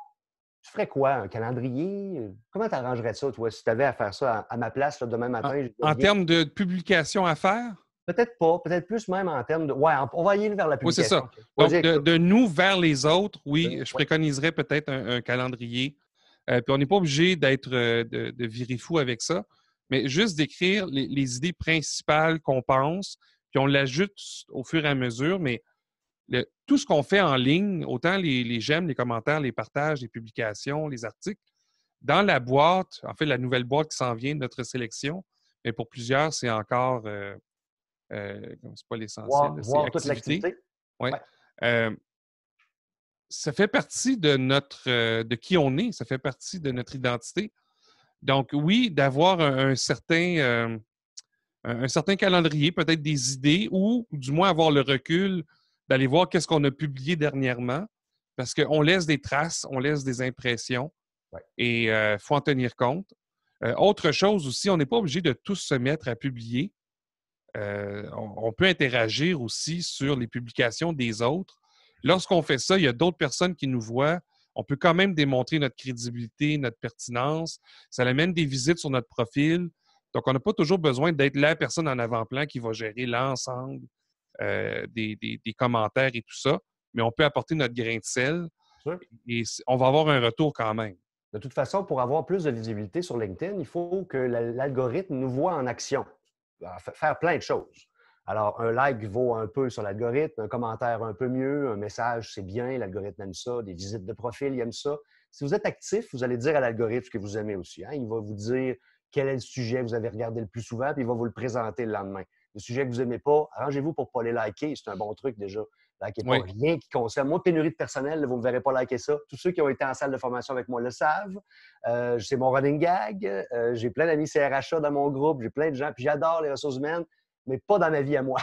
tu ferais quoi? Un calendrier? Comment tu arrangerais ça, toi, si tu avais à faire ça à ma place là, demain En, matin? Je dois en bien. termes de publication à faire, Peut-être pas, peut-être plus même en termes de. Ouais, on va y aller vers la oui, c'est publication. ça. On va Donc, dire, écoute, de nous vers les autres, oui, je ouais, préconiserais peut-être un calendrier. Puis on n'est pas obligé d'être de virer fou avec ça, mais juste d'écrire les idées principales qu'on pense, puis on l'ajoute au fur et à mesure. Mais tout ce qu'on fait en ligne, autant les j'aime, les commentaires, les partages, les publications, les articles, dans la boîte, en fait, la nouvelle boîte qui s'en vient de notre sélection, mais pour plusieurs, c'est encore, c'est pas l'essentiel, c'est voir toute activité. l'activité. Ouais. Ouais, Euh, Ça fait partie de de qui on est, ça fait partie de notre identité. Donc, oui, d'avoir un certain calendrier, peut-être des idées, ou du moins avoir le recul d'aller voir qu'est-ce qu'on a publié dernièrement, parce qu'on laisse des traces, on laisse des impressions, ouais. et il faut en tenir compte. Autre chose aussi, on n'est pas obligé de tous se mettre à publier. On peut interagir aussi sur les publications des autres. Lorsqu'on fait ça, il y a d'autres personnes qui nous voient. On peut quand même démontrer notre crédibilité, notre pertinence. Ça amène des visites sur notre profil. Donc, on n'a pas toujours besoin d'être la personne en avant-plan qui va gérer l'ensemble des commentaires et tout ça, mais on peut apporter notre grain de sel Sûr. et on va avoir un retour quand même. De toute façon, pour avoir plus de visibilité sur LinkedIn, il faut que l'algorithme nous voit en action, faire plein de choses. Alors, un like vaut un peu sur l'algorithme, un commentaire un peu mieux, un message, c'est bien, l'algorithme aime ça, des visites de profil, il aime ça. Si vous êtes actif, vous allez dire à l'algorithme ce que vous aimez aussi. Hein? Il va vous dire quel est le sujet que vous avez regardé le plus souvent, puis il va vous le présenter le lendemain. des sujets que vous n'aimez pas, arrangez-vous pour ne pas les liker. C'est un bon truc déjà. Likez pas Oui. rien qui concerne. Moi, pénurie de personnel, là, vous ne me verrez pas liker ça. Tous ceux qui ont été en salle de formation avec moi le savent. C'est mon running gag. J'ai plein d'amis CRHA dans mon groupe. J'ai plein de gens. Puis j'adore les ressources humaines, mais pas dans ma vie à moi.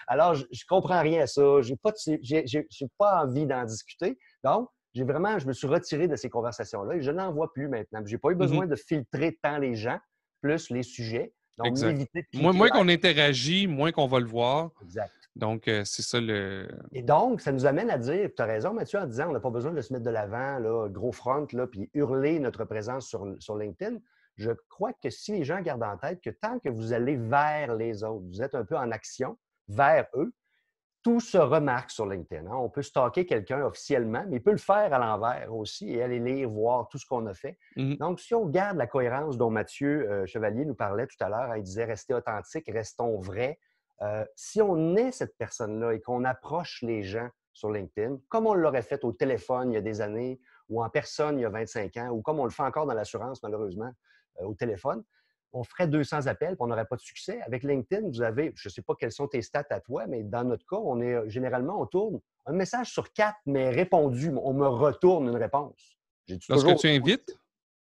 Alors, je ne comprends rien à ça. Je n'ai pas envie d'en discuter. Donc, je me suis retiré de ces conversations-là et je n'en vois plus maintenant. Je n'ai pas eu besoin de filtrer tant les gens, plus les sujets. Donc, Exact. m'éviter de Moins, cliquer moins like. qu'on interagit, moins qu'on va le voir. Exact. Donc, c'est ça le... Et donc, ça nous amène à dire, tu as raison, Mathieu, en disant on n'a pas besoin de se mettre de l'avant, là, gros front, là, puis hurler notre présence sur LinkedIn. Je crois que si les gens gardent en tête que tant que vous allez vers les autres, vous êtes un peu en action vers eux, tout se remarque sur LinkedIn. Hein. On peut stalker quelqu'un officiellement, mais il peut le faire à l'envers aussi et aller lire, voir tout ce qu'on a fait. Donc, si on garde la cohérence dont Mathieu Chevalier nous parlait tout à l'heure, hein, il disait restez authentique, restons vrais. Si on est cette personne-là et qu'on approche les gens sur LinkedIn, comme on l'aurait fait au téléphone il y a des années ou en personne il y a 25 ans, ou comme on le fait encore dans l'assurance, malheureusement, au téléphone, on ferait 200 appels et on n'aurait pas de succès. Avec LinkedIn, vous avez, je ne sais pas quelles sont tes stats à toi, mais dans notre cas, généralement, on tourne un message sur 4, mais répondu. On me retourne une réponse. Lorsque tu invites?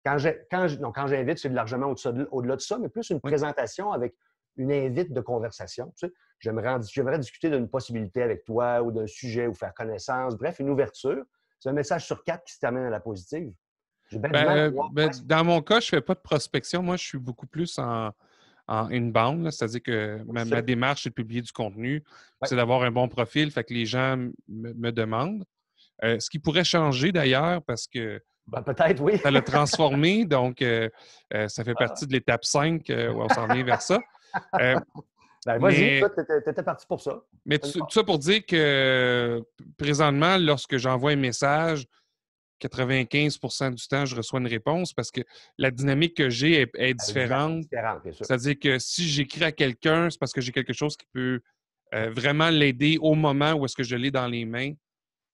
Quand j'invite, c'est largement au-delà de ça, mais plus une présentation avec une invite de conversation. Tu sais, j'aimerais discuter d'une possibilité avec toi ou d'un sujet ou faire connaissance. Bref, une ouverture. C'est un message sur 4 qui se termine à la positive. Dans mon cas, je ne fais pas de prospection. Moi, je suis beaucoup plus en inbound, c'est-à-dire que ma démarche, c'est de publier du contenu, c'est d'avoir un bon profil, fait que les gens me demandent. Ce qui pourrait changer d'ailleurs, parce que peut-être, oui. ça l'a transformé, donc ça fait partie de l'étape 5 où on s'en vient vers ça. Vas-y, toi, tu étais parti pour ça. Mais tout ça pour dire que présentement, lorsque j'envoie un message, 95% du temps, je reçois une réponse parce que la dynamique que j'ai est différente. C'est-à-dire que si j'écris à quelqu'un, c'est parce que j'ai quelque chose qui peut vraiment l'aider au moment où est-ce que je l'ai dans les mains.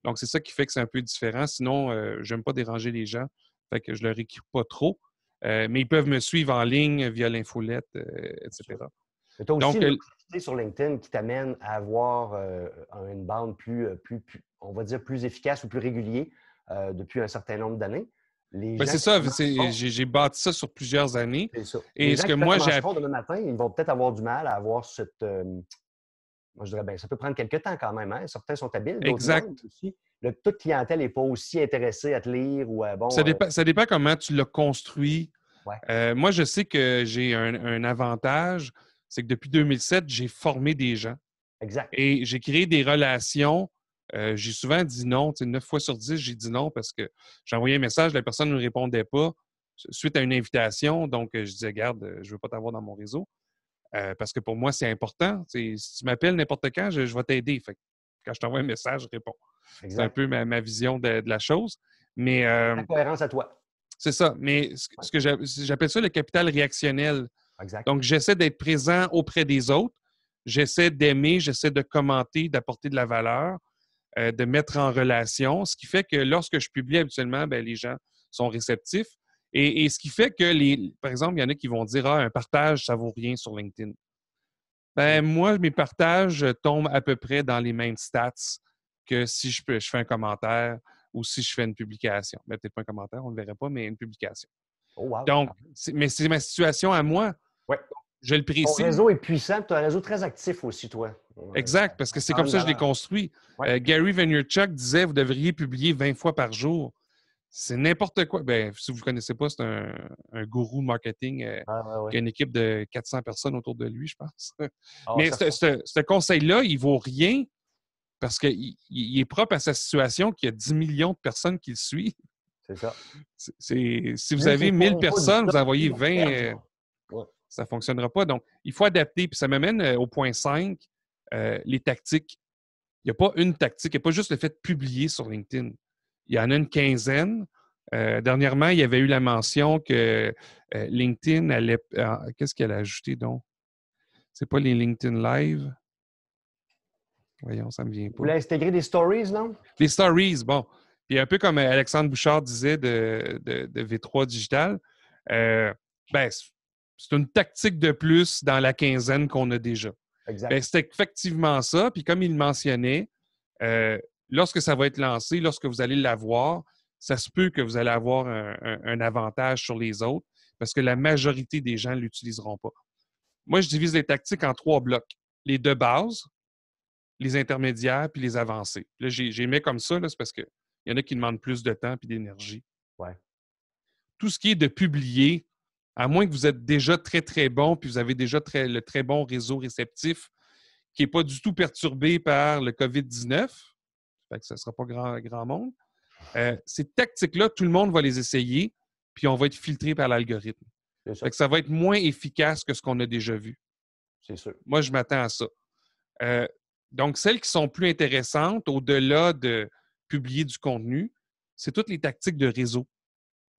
Donc, c'est ça qui fait que c'est un peu différent. Sinon, je n'aime pas déranger les gens. Fait que je leur écris pas trop. Mais ils peuvent me suivre en ligne via l'infolette, etc. Tu as aussi une activité sur LinkedIn qui t'amène à avoir un inbound on va dire, plus efficace ou plus régulier depuis un certain nombre d'années. C'est ça. J'ai bâti ça sur plusieurs années. C'est ça. Et ce que moi, j'ai demain matin, ils vont peut-être avoir du mal à avoir cette... moi, je dirais, ça peut prendre quelques temps quand même. Hein? Certains sont habiles, d'autres non. Aussi. Toute clientèle n'est pas aussi intéressée à te lire ou à... Ça dépend comment tu l'as construit. Ouais. Moi, je sais que j'ai un avantage, c'est que depuis 2007, j'ai formé des gens. Exact. Et j'ai créé des relations. J'ai souvent dit non. 9 fois sur 10, j'ai dit non parce que j'ai envoyé un message, la personne ne me répondait pas suite à une invitation. Donc, je disais, regarde, je ne veux pas t'avoir dans mon réseau. Parce que pour moi, c'est important. Si tu m'appelles n'importe quand, je vais t'aider. Fait que quand je t'envoie un message, je réponds. Exact. C'est un peu ma vision de la chose. Mais, la cohérence à toi. C'est ça. Mais ce que j'appelle ça le capital réactionnel. Exact. Donc, j'essaie d'être présent auprès des autres. J'essaie d'aimer, j'essaie de commenter, d'apporter de la valeur, de mettre en relation, ce qui fait que lorsque je publie habituellement, les gens sont réceptifs. Et ce qui fait que, par exemple, il y en a qui vont dire « Ah, un partage, ça ne vaut rien sur LinkedIn. » Moi, mes partages tombent à peu près dans les mêmes stats que si je fais un commentaire ou si je fais une publication. Peut-être pas un commentaire, on ne le verrait pas, mais une publication. Oh, wow. Donc, mais c'est ma situation à moi. Ouais. Je le précise. Ton réseau est puissant, tu as un réseau très actif aussi, toi. Exact, parce que c'est comme ça que je l'ai construit. Ouais. Gary Vaynerchuk disait vous devriez publier 20 fois par jour. C'est n'importe quoi. Si vous ne le connaissez pas, c'est un gourou marketing qui a une équipe de 400 personnes autour de lui, je pense. Mais ce conseil-là, il ne vaut rien parce qu'il est propre à sa situation, qu'il y a 10 millions de personnes qui le suivent. C'est ça. Si vous avez 1000 personnes, vous envoyez 20... ça ne fonctionnera pas. Donc, il faut adapter. Puis ça m'amène au point 5, les tactiques. Il n'y a pas une tactique. Il n'y a pas juste le fait de publier sur LinkedIn. Il y en a une quinzaine. Dernièrement, il y avait eu la mention que LinkedIn allait... qu'est-ce qu'elle a ajouté donc? C'est pas les LinkedIn Live? Voyons, ça ne me vient pas. Vous voulez intégrer des stories, non? Les stories, bon. Puis un peu comme Alexandre Bouchard disait de V3 Digital, C'est une tactique de plus dans la quinzaine qu'on a déjà. Exact. Ben, c'est effectivement ça. Puis comme il le mentionnait, lorsque ça va être lancé, lorsque vous allez l'avoir, ça se peut que vous allez avoir un avantage sur les autres parce que la majorité des gens ne l'utiliseront pas. Moi, je divise les tactiques en 3 blocs. Les de base, les intermédiaires, puis les avancés. Là, j'ai mis comme ça, là, c'est parce qu'il y en a qui demandent plus de temps et d'énergie. Ouais. Tout ce qui est de publier, à moins que vous êtes déjà très, très bon, puis vous avez déjà le très bon réseau réceptif qui n'est pas du tout perturbé par le COVID-19, fait que ça ne sera pas grand monde. Ces tactiques-là, tout le monde va les essayer, puis on va être filtré par l'algorithme. Fait que ça va être moins efficace que ce qu'on a déjà vu. C'est sûr. Moi, je m'attends à ça. Donc, celles qui sont plus intéressantes, au-delà de publier du contenu, c'est toutes les tactiques de réseau,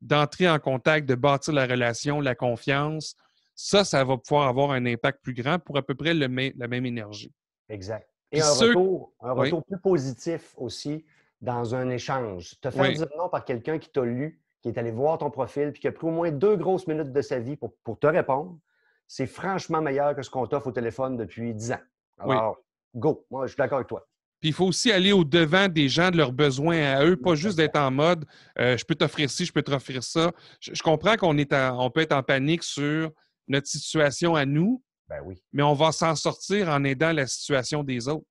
d'entrer en contact, de bâtir la relation, la confiance. Ça va pouvoir avoir un impact plus grand pour à peu près la même énergie. Exact. Et Puis un retour oui. plus positif aussi dans un échange. Te faire dire non par quelqu'un qui t'a lu, qui est allé voir ton profil, puis qui a pris au moins 2 grosses minutes de sa vie pour te répondre, c'est franchement meilleur que ce qu'on t'offre au téléphone depuis 10 ans. Alors, go. Moi, je suis d'accord avec toi. Puis il faut aussi aller au-devant des gens, de leurs besoins à eux, pas juste d'être en mode je peux t'offrir ci, je peux t'offrir ça. Je comprends qu'on peut être en panique sur notre situation à nous, ben oui. Mais on va s'en sortir en aidant la situation des autres.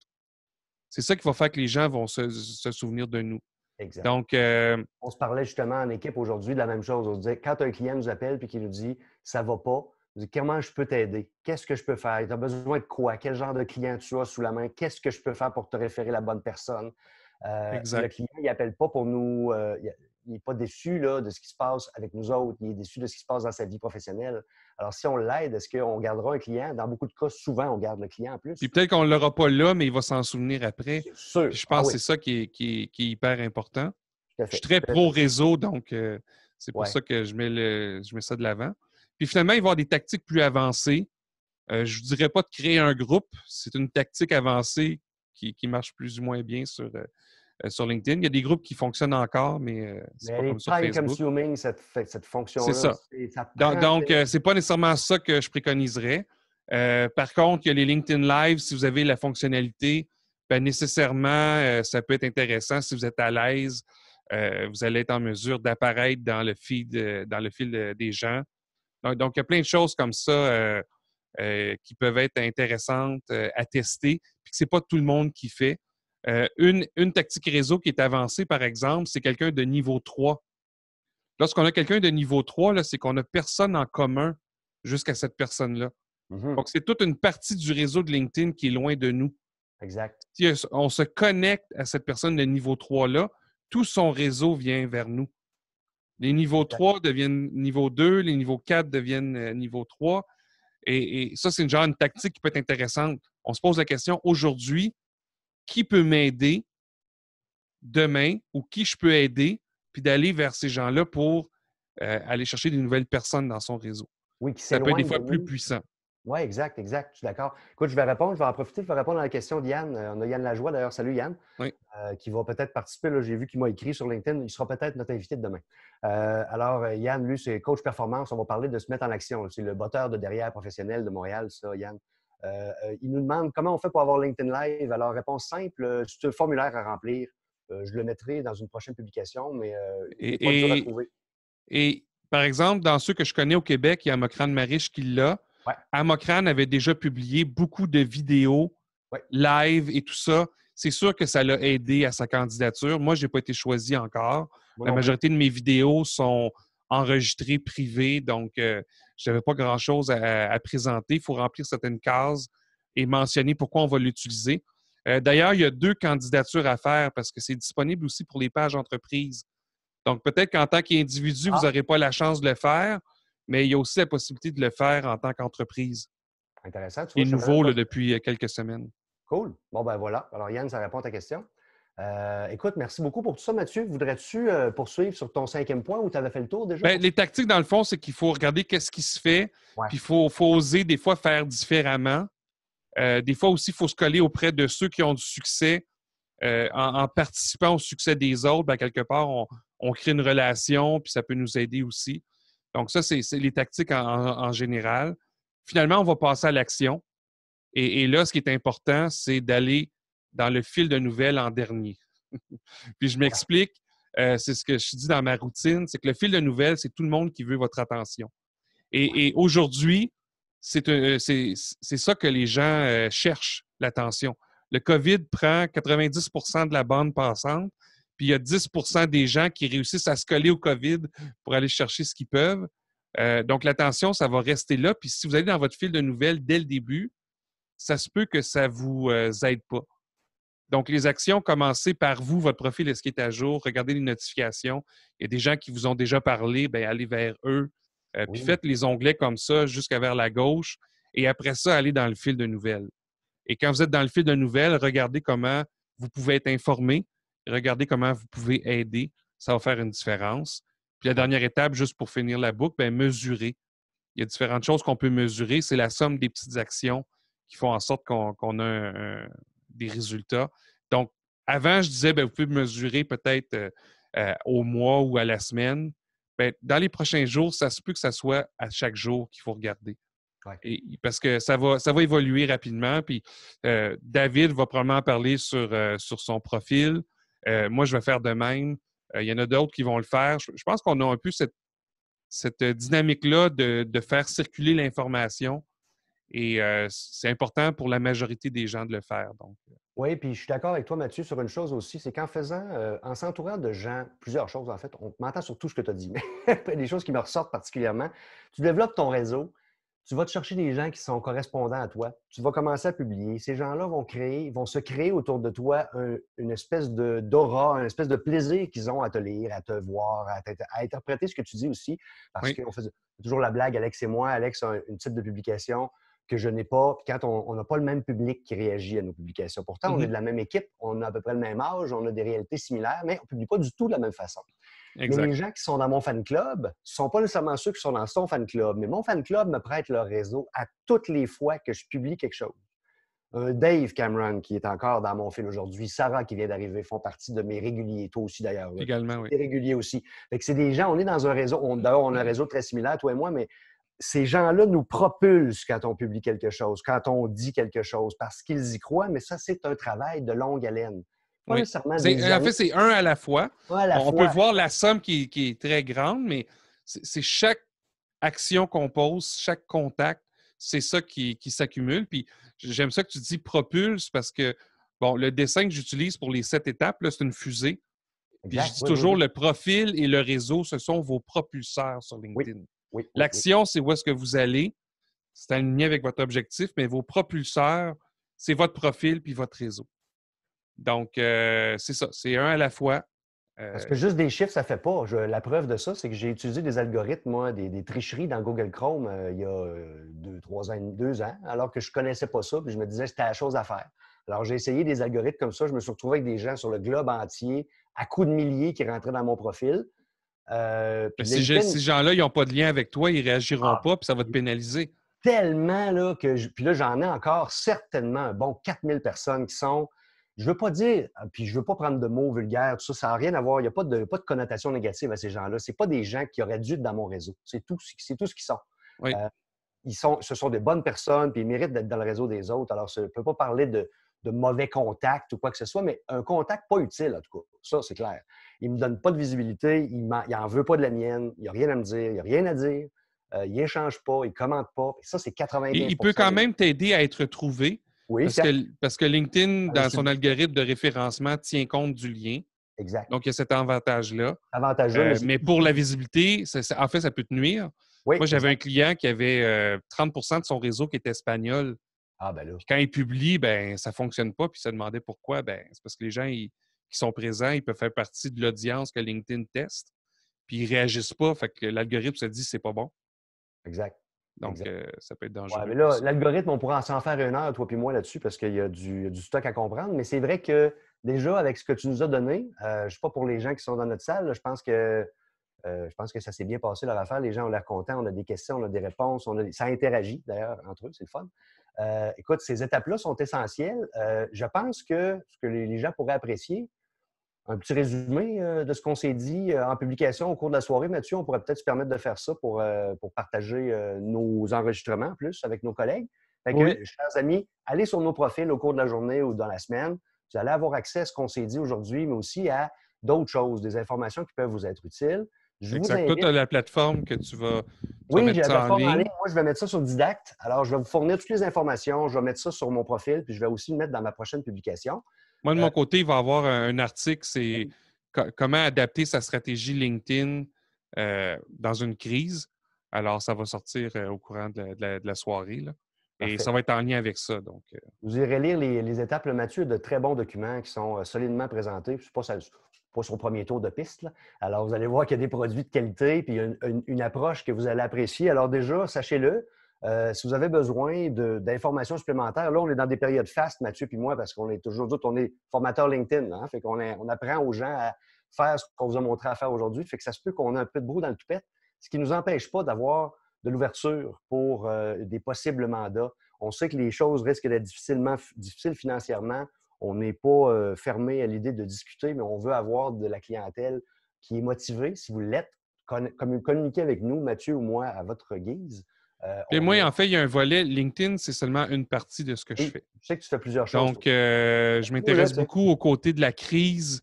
C'est ça qui va faire que les gens vont se souvenir de nous. Exact. Donc, on se parlait justement en équipe aujourd'hui de la même chose. On se disait, quand un client nous appelle et qu'il nous dit « ça ne va pas », on dit « comment je peux t'aider? Qu'est-ce que je peux faire? Tu as besoin de quoi? Quel genre de client tu as sous la main? Qu'est-ce que je peux faire pour te référer la bonne personne? » Le client, il n'appelle pas pour nous... il n'est pas déçu là, de ce qui se passe avec nous autres. Il est déçu de ce qui se passe dans sa vie professionnelle. Alors, si on l'aide, est-ce qu'on gardera un client? Dans beaucoup de cas, souvent, on garde le client en plus. Puis peut-être qu'on ne l'aura pas là, mais il va s'en souvenir après. C'est sûr. Puis je pense que c'est ça qui est hyper important. Tout à fait. Je suis très pro-réseau, donc c'est pour Ouais. ça que je mets ça de l'avant. Puis finalement, il va y avoir des tactiques plus avancées. Je ne vous dirais pas de créer un groupe. C'est une tactique avancée qui marche plus ou moins bien sur LinkedIn. Il y a des groupes qui fonctionnent encore, mais c'est pas comme sur Facebook. Time-consuming, cette fonction-là. C'est ça. Donc, ce n'est pas nécessairement ça que je préconiserais. Par contre, il y a les LinkedIn Live. Si vous avez la fonctionnalité, ben, nécessairement, ça peut être intéressant. Si vous êtes à l'aise, vous allez être en mesure d'apparaître dans le fil des gens. Donc, il y a plein de choses comme ça qui peuvent être intéressantes à tester, puis que ce n'est pas tout le monde qui fait. Une tactique réseau qui est avancée, par exemple, c'est quelqu'un de niveau 3. Lorsqu'on a quelqu'un de niveau 3, là, c'est qu'on n'a personne en commun jusqu'à cette personne-là. Mm-hmm. Donc, c'est toute une partie du réseau de LinkedIn qui est loin de nous. Exact. Si on se connecte à cette personne de niveau 3-là, tout son réseau vient vers nous. Les niveaux 3 deviennent niveau 2, les niveaux 4 deviennent niveau 3. Et ça, c'est une tactique qui peut être intéressante. On se pose la question, aujourd'hui, qui peut m'aider demain ou qui je peux aider, puis d'aller vers ces gens-là pour aller chercher des nouvelles personnes dans son réseau. Oui, qui ça peut être des fois de plus puissant. Oui, exact. Je suis d'accord. Écoute, je vais en profiter, je vais répondre à la question d'Yann. On a Yann Lajoie, d'ailleurs. Salut, Yann. Oui. Qui va peut-être participer. Là, j'ai vu qu'il m'a écrit sur LinkedIn. Il sera peut-être notre invité de demain. Alors, Yann, lui, c'est coach performance. On va parler de se mettre en action. C'est le botteur de derrière professionnel de Montréal, ça, Yann. Il nous demande comment on fait pour avoir LinkedIn Live. Alors, réponse simple, c'est un formulaire à remplir. Je le mettrai dans une prochaine publication, mais il n'est pas dur à trouver. Et par exemple, dans ceux que je connais au Québec, il y a Amocran Mariche qui l'a. Ouais. Amocran avait déjà publié beaucoup de vidéos live et tout ça. C'est sûr que ça l'a aidé à sa candidature. Moi, je n'ai pas été choisi encore. La majorité de mes vidéos sont enregistrées privées, donc je n'avais pas grand-chose à présenter. Il faut remplir certaines cases et mentionner pourquoi on va l'utiliser. D'ailleurs, il y a 2 candidatures à faire parce que c'est disponible aussi pour les pages entreprises. Donc, peut-être qu'en tant qu'individu, vous n'aurez pas la chance de le faire, mais il y a aussi la possibilité de le faire en tant qu'entreprise. Intéressant. C'est nouveau depuis quelques semaines. Cool. Bon, ben voilà. Alors, Yann, ça répond à ta question. Écoute, merci beaucoup pour tout ça, Mathieu. Voudrais-tu poursuivre sur ton 5e point ou tu avais fait le tour déjà? Bien, les tactiques, dans le fond, c'est qu'il faut regarder qu'est-ce qui se fait, puis il faut oser des fois faire différemment. Des fois aussi, il faut se coller auprès de ceux qui ont du succès. En participant au succès des autres, bien, quelque part, on crée une relation, puis ça peut nous aider aussi. Donc, ça, c'est les tactiques en général. Finalement, on va passer à l'action. Et là, ce qui est important, c'est d'aller dans le fil de nouvelles en dernier. Puis je Ouais. m'explique, c'est ce que je dis dans ma routine, c'est que le fil de nouvelles, c'est tout le monde qui veut votre attention. Et aujourd'hui, c'est ça que les gens cherchent, l'attention. Le COVID prend 90% de la bande passante, puis il y a 10% des gens qui réussissent à se coller au COVID pour aller chercher ce qu'ils peuvent. Donc, l'attention, ça va rester là. Puis si vous allez dans votre fil de nouvelles dès le début, ça se peut que ça ne vous aide pas. Donc, les actions, commencez par vous, votre profil, est-ce qu'il est à jour? Regardez les notifications. Il y a des gens qui vous ont déjà parlé, bien, allez vers eux. Puis Oui. faites les onglets comme ça jusqu'à vers la gauche. Et après ça, allez dans le fil de nouvelles. Et quand vous êtes dans le fil de nouvelles, regardez comment vous pouvez être informé. Regardez comment vous pouvez aider. Ça va faire une différence. Puis la Ouais. dernière étape, juste pour finir la boucle, bien, mesurer. Il y a différentes choses qu'on peut mesurer. C'est la somme des petites actions qui font en sorte qu'on a des résultats. Donc, avant, je disais, bien, vous pouvez mesurer peut-être au mois ou à la semaine. Bien, dans les prochains jours, ça se peut que ça soit à chaque jour qu'il faut regarder. Ouais. Parce que ça va évoluer rapidement. Puis David va probablement parler sur son profil. Moi, je vais faire de même. Il y en a d'autres qui vont le faire. Je pense qu'on a un peu cette dynamique-là de faire circuler l'information. Et c'est important pour la majorité des gens de le faire. Donc, Oui, puis je suis d'accord avec toi, Mathieu, sur une chose aussi, c'est qu'en faisant, en s'entourant de gens, plusieurs choses en fait, on m'entend sur tout ce que tu as dit, mais des choses qui me ressortent particulièrement, tu développes ton réseau, tu vas te chercher des gens qui sont correspondants à toi, tu vas commencer à publier. Ces gens-là vont se créer autour de toi une espèce d'aura, une espèce de plaisir qu'ils ont à te lire, à te voir, à interpréter ce que tu dis aussi, parce oui. qu'on fait toujours la blague, Alex et moi. Alex a une type de publication que je n'ai pas. Puis quand on n'a pas le même public qui réagit à nos publications. Pourtant, on est Mhm. de la même équipe, on a à peu près le même âge, on a des réalités similaires, mais on ne publie pas du tout de la même façon. Mais les Exact. gens qui sont dans mon fan club ne sont pas nécessairement ceux qui sont dans son fan club. Mais mon fan club me prête leur réseau à toutes les fois que je publie quelque chose. Dave Cameron, qui est encore dans mon fil aujourd'hui, Sarah, qui vient d'arriver, font partie de mes réguliers. Toi aussi, d'ailleurs. Également, oui. Des réguliers aussi. Fait que c'est des gens, on est dans un réseau. D'ailleurs, on a un réseau très similaire, toi et moi, mais ces gens-là nous propulsent quand on publie quelque chose, quand on dit quelque chose, parce qu'ils y croient, mais ça, c'est un travail de longue haleine. Pas Oui. nécessairement des En fait, années, c'est un à la fois. pas à la On peut fois. voir la somme qui est très grande, mais c'est chaque action qu'on pose, chaque contact, c'est ça qui s'accumule. Puis j'aime ça que tu dis propulse parce que, bon, le dessin que j'utilise pour les 7 étapes, là, c'est une fusée. Puis je Exact. dis Oui, oui, toujours, oui. le profil et le réseau, ce sont vos propulseurs sur Oui, LinkedIn. oui, oui, oui. L'action, c'est où est-ce que vous allez. C'est aligné avec votre objectif, mais vos propulseurs, c'est votre profil puis votre réseau. Donc, c'est ça. C'est un à la fois. Parce que juste des chiffres, ça ne fait pas. La preuve de ça, c'est que j'ai utilisé des algorithmes, moi, des tricheries dans Google Chrome il y a 2 ans, alors que je ne connaissais pas ça, puis je me disais que c'était la chose à faire. Alors, j'ai essayé des algorithmes comme ça. Je me suis retrouvé avec des gens sur le globe entier, à coups de milliers, qui rentraient dans mon profil. Puis LinkedIn, Ces gens-là, ils n'ont pas de lien avec toi, ils ne réagiront ah, pas, puis ça va te pénaliser. tellement là, puis là, j'en ai encore certainement un bon 4000 personnes qui sont. Je ne veux pas dire, puis je ne veux pas prendre de mots vulgaires, tout ça, ça n'a rien à voir. Il n'y a pas de connotation négative à ces gens-là. Ce pas des gens qui auraient dû être dans mon réseau. C'est tout ce qu'ils sont. Oui, Euh, ce sont des bonnes personnes, puis ils méritent d'être dans le réseau des autres. Alors, je ne peux pas parler de mauvais contact ou quoi que ce soit, mais un contact pas utile, en tout cas. Ça, c'est clair. Il ne me donne pas de visibilité, il n'en veut pas de la mienne, il n'y a rien à me dire, il n'y a rien à dire, il n'échange pas, il ne commente pas. Et ça, c'est et 95 il peut quand des gens. même t'aider à être trouvé Oui, certes. parce que LinkedIn, Dans les dans son sub- algorithme de référencement, tient compte du lien. Exact. Donc, il y a cet avantage-là. Avantageux, mais c'est Mais pour la utile. visibilité, en fait, ça peut te nuire. Oui, Moi, j'avais un exact. client qui avait 30 de son réseau qui était espagnol. Ah, ben là. Puis quand il publie, ben, ça ne fonctionne pas. Puis il se demandait pourquoi. Ben, c'est parce que les gens qui sont présents, ils peuvent faire partie de l'audience que LinkedIn teste. Puis ils ne réagissent pas. Fait que l'algorithme se dit c'est pas bon. Exact. Donc, Exact. ça peut être Ouais, dangereux mais pour là, ça. l'algorithme, on pourra s'en faire une heure, toi et moi, là-dessus, parce qu'il y a du stock à comprendre. Mais c'est vrai que déjà, avec ce que tu nous as donné, je ne sais pas pour les gens qui sont dans notre salle, là, je pense que ça s'est bien passé leur affaire. Les gens ont l'air contents, on a des questions, on a des réponses, ça interagit d'ailleurs entre eux, c'est le fun. Écoute, ces étapes-là sont essentielles. Je pense que ce que les gens pourraient apprécier, un petit résumé de ce qu'on s'est dit en publication au cours de la soirée, Mathieu? On pourrait peut-être se permettre de faire ça pour partager nos enregistrements plus avec nos collègues. Fait que, Oui, chers amis, allez sur nos profils au cours de la journée ou dans la semaine. Vous allez avoir accès à ce qu'on s'est dit aujourd'hui, mais aussi à d'autres choses, des informations qui peuvent vous être utiles. Je vous exact. Toi, tu invite. as la plateforme que tu vas Oui, j'ai mettre la ça en plateforme en ligne. ligne. Moi, je vais mettre ça sur Didacte. Alors, je vais vous fournir toutes les informations. Je vais mettre ça sur mon profil, puis je vais aussi le mettre dans ma prochaine publication. Moi, de Euh, mon côté, il va y avoir un article, c'est comment adapter sa stratégie LinkedIn dans une crise. Alors, ça va sortir au courant de la soirée, là. Et Parfait. ça va être en lien avec ça. Donc, Vous irez lire les étapes. Le Mathieu a de très bons documents qui sont solidement présentés. Ce n'est pas son premier tour de piste, là. Alors, vous allez voir qu'il y a des produits de qualité puis il y a une approche que vous allez apprécier. Alors déjà, sachez-le, si vous avez besoin d'informations supplémentaires, là, on est dans des périodes fastes, Mathieu puis moi, parce qu'on est toujours d'autres, on est formateur LinkedIn. Hein? Fait on apprend aux gens à faire ce qu'on vous a montré à faire aujourd'hui. Fait que ça se peut qu'on ait un peu de brou dans le toupette, ce qui ne nous empêche pas d'avoir de l'ouverture pour des possibles mandats. On sait que les choses risquent d'être difficiles financièrement. On n'est pas fermé à l'idée de discuter, mais on veut avoir de la clientèle qui est motivée. Si vous l'êtes, communiquez avec nous, Mathieu ou moi, à votre guise. puis On moi, est... en fait, il y a un volet. LinkedIn, c'est seulement une partie de ce que je Et fais. je sais que tu fais plusieurs choses, toi. Donc, je Moi, là, m'intéresse tu sais. beaucoup aux côtés de la crise.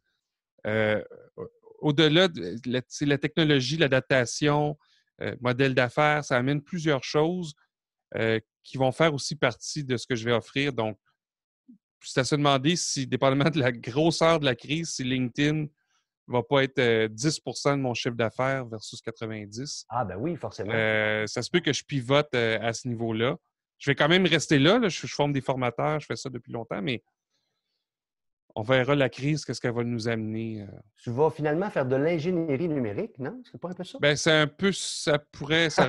euh, Au-delà de la technologie, l'adaptation, modèle d'affaires, ça amène plusieurs choses qui vont faire aussi partie de ce que je vais offrir. Donc, c'est à se demander si, dépendamment de la grosseur de la crise, si LinkedIn ne va pas être 10 de mon chiffre d'affaires versus 90. Ah, ben oui, forcément. Ça se peut que je pivote à ce niveau-là. Je vais quand même rester là. Je forme des formateurs, je fais ça depuis longtemps, mais on verra la crise, qu'est-ce qu'elle va nous amener. Tu vas finalement faire de l'ingénierie numérique, non? C'est pas un peu ça? Ben, c'est un peu, ça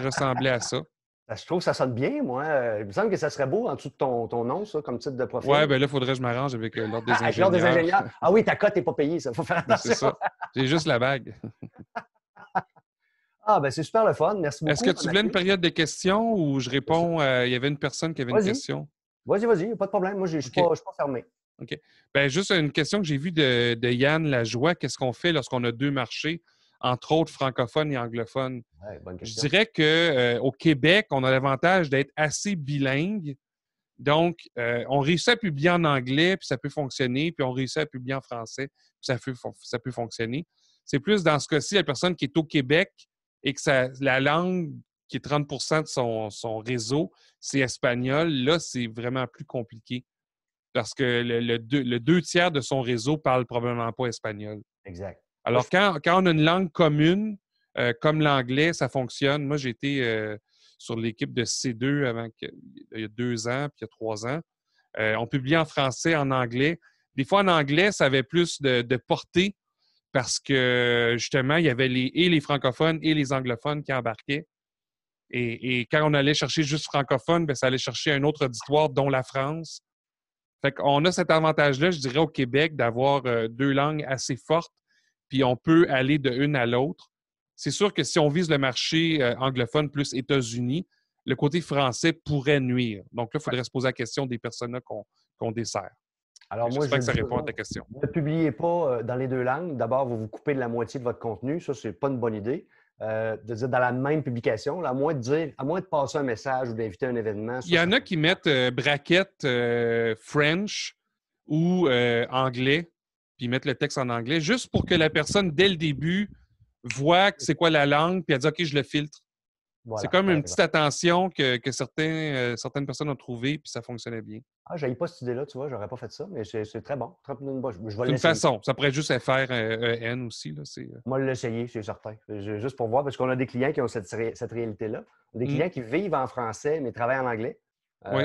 ressemblait à ça. Je trouve que ça sonne bien, moi. Il me semble que ça serait beau en dessous de ton nom, ça, comme titre de profil. Ouais, ben là, il faudrait que je m'arrange avec l'Ordre des Avec l'ordre des ingénieurs. ingénieurs. Ah oui, ta cote n'est pas payée, ça. Il faut faire Ben, c'est attention. ça. J'ai juste la bague. Ah, ben c'est super le fun. Merci Est-ce que beaucoup, tu voulais une Mathieu. période de questions ou je réponds il y avait une personne qui avait une Vas-y, question? vas-y, pas de problème. Moi, je ne suis OK. pas fermé. OK. Ben, juste une question que j'ai vue de Yann Lajoie. Qu'est-ce qu'on fait lorsqu'on a deux marchés, entre autres francophones et anglophones? Ouais, bonne Je question. dirais qu'au Québec, on a l'avantage d'être assez bilingue. Donc, on réussit à publier en anglais, puis ça peut fonctionner, puis on réussit à publier en français, puis ça peut fonctionner. C'est plus dans ce cas-ci, la personne qui est au Québec et que la langue qui est 30 de son réseau, c'est espagnol. Là, c'est vraiment plus compliqué parce que le deux tiers de son réseau parle probablement pas espagnol. Exact. Moi, Alors, quand on a une langue commune, comme l'anglais, ça fonctionne. Moi, j'ai été sur l'équipe de C2 il y a 2 ans, puis il y a 3 ans. On publiait en français, en anglais. Des fois, en anglais, ça avait plus de portée parce que, justement, il y avait les francophones et les anglophones qui embarquaient. Et quand on allait chercher juste francophone, bien, ça allait chercher un autre auditoire, dont la France. Fait qu'on a cet avantage-là, je dirais, au Québec, d'avoir deux langues assez fortes, puis on peut aller de une à l'autre. C'est sûr que si on vise le marché anglophone plus États-Unis, le côté français pourrait nuire. Donc là, il faudrait se poser la question des personnes qu'on dessert. Alors, moi, J'espère je que ça dis répond à toujours, ta question. ne publiez pas dans les deux langues. D'abord, vous vous coupez de la moitié de votre contenu. Ça, c'est pas une bonne idée. De dire dans la même publication, là, à moins de passer un message ou d'inviter un événement, Il y en a qui mettent bracket French ou anglais, puis ils mettent le texte en anglais, juste pour que la personne, dès le début, voit que c'est quoi la langue, puis elle dit OK, je le filtre. C'est Voilà, comme t'as une raison. petite attention que certaines personnes ont trouvée, puis ça fonctionnait bien. Ah, j'avais pas cette idée-là, tu vois, j'aurais pas fait ça, mais c'est très bon. Je vais C'est une l'essayer. façon. Ça pourrait juste faire EN aussi. Là, Moi, l'essayer, c'est certain. Juste pour voir, parce qu'on a des clients qui ont cette réalité-là. Des Mm. clients qui vivent en français, mais travaillent en anglais. Oui.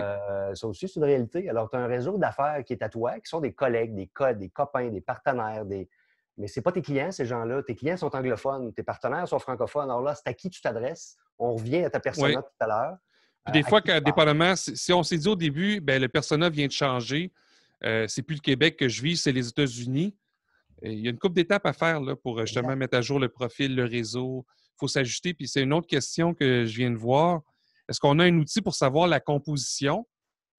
Ça aussi, c'est une réalité. Alors, tu as un réseau d'affaires qui est à toi, qui sont des collègues, des copains, des partenaires, mais ce n'est pas tes clients, ces gens-là. Tes clients sont anglophones, tes partenaires sont francophones. Alors là, c'est à qui tu t'adresses. On revient à ta Oui. persona tout à l'heure. Puis des À fois, qui tu parles. dépendamment, si on s'est dit au début, ben, le persona vient de changer, c'est plus le Québec que je vis, c'est les États-Unis. Il y a une couple d'étapes à faire là, pour justement Exact. mettre à jour le profil, le réseau. Il faut s'ajuster. Puis c'est une autre question que je viens de voir. Est-ce qu'on a un outil pour savoir la composition?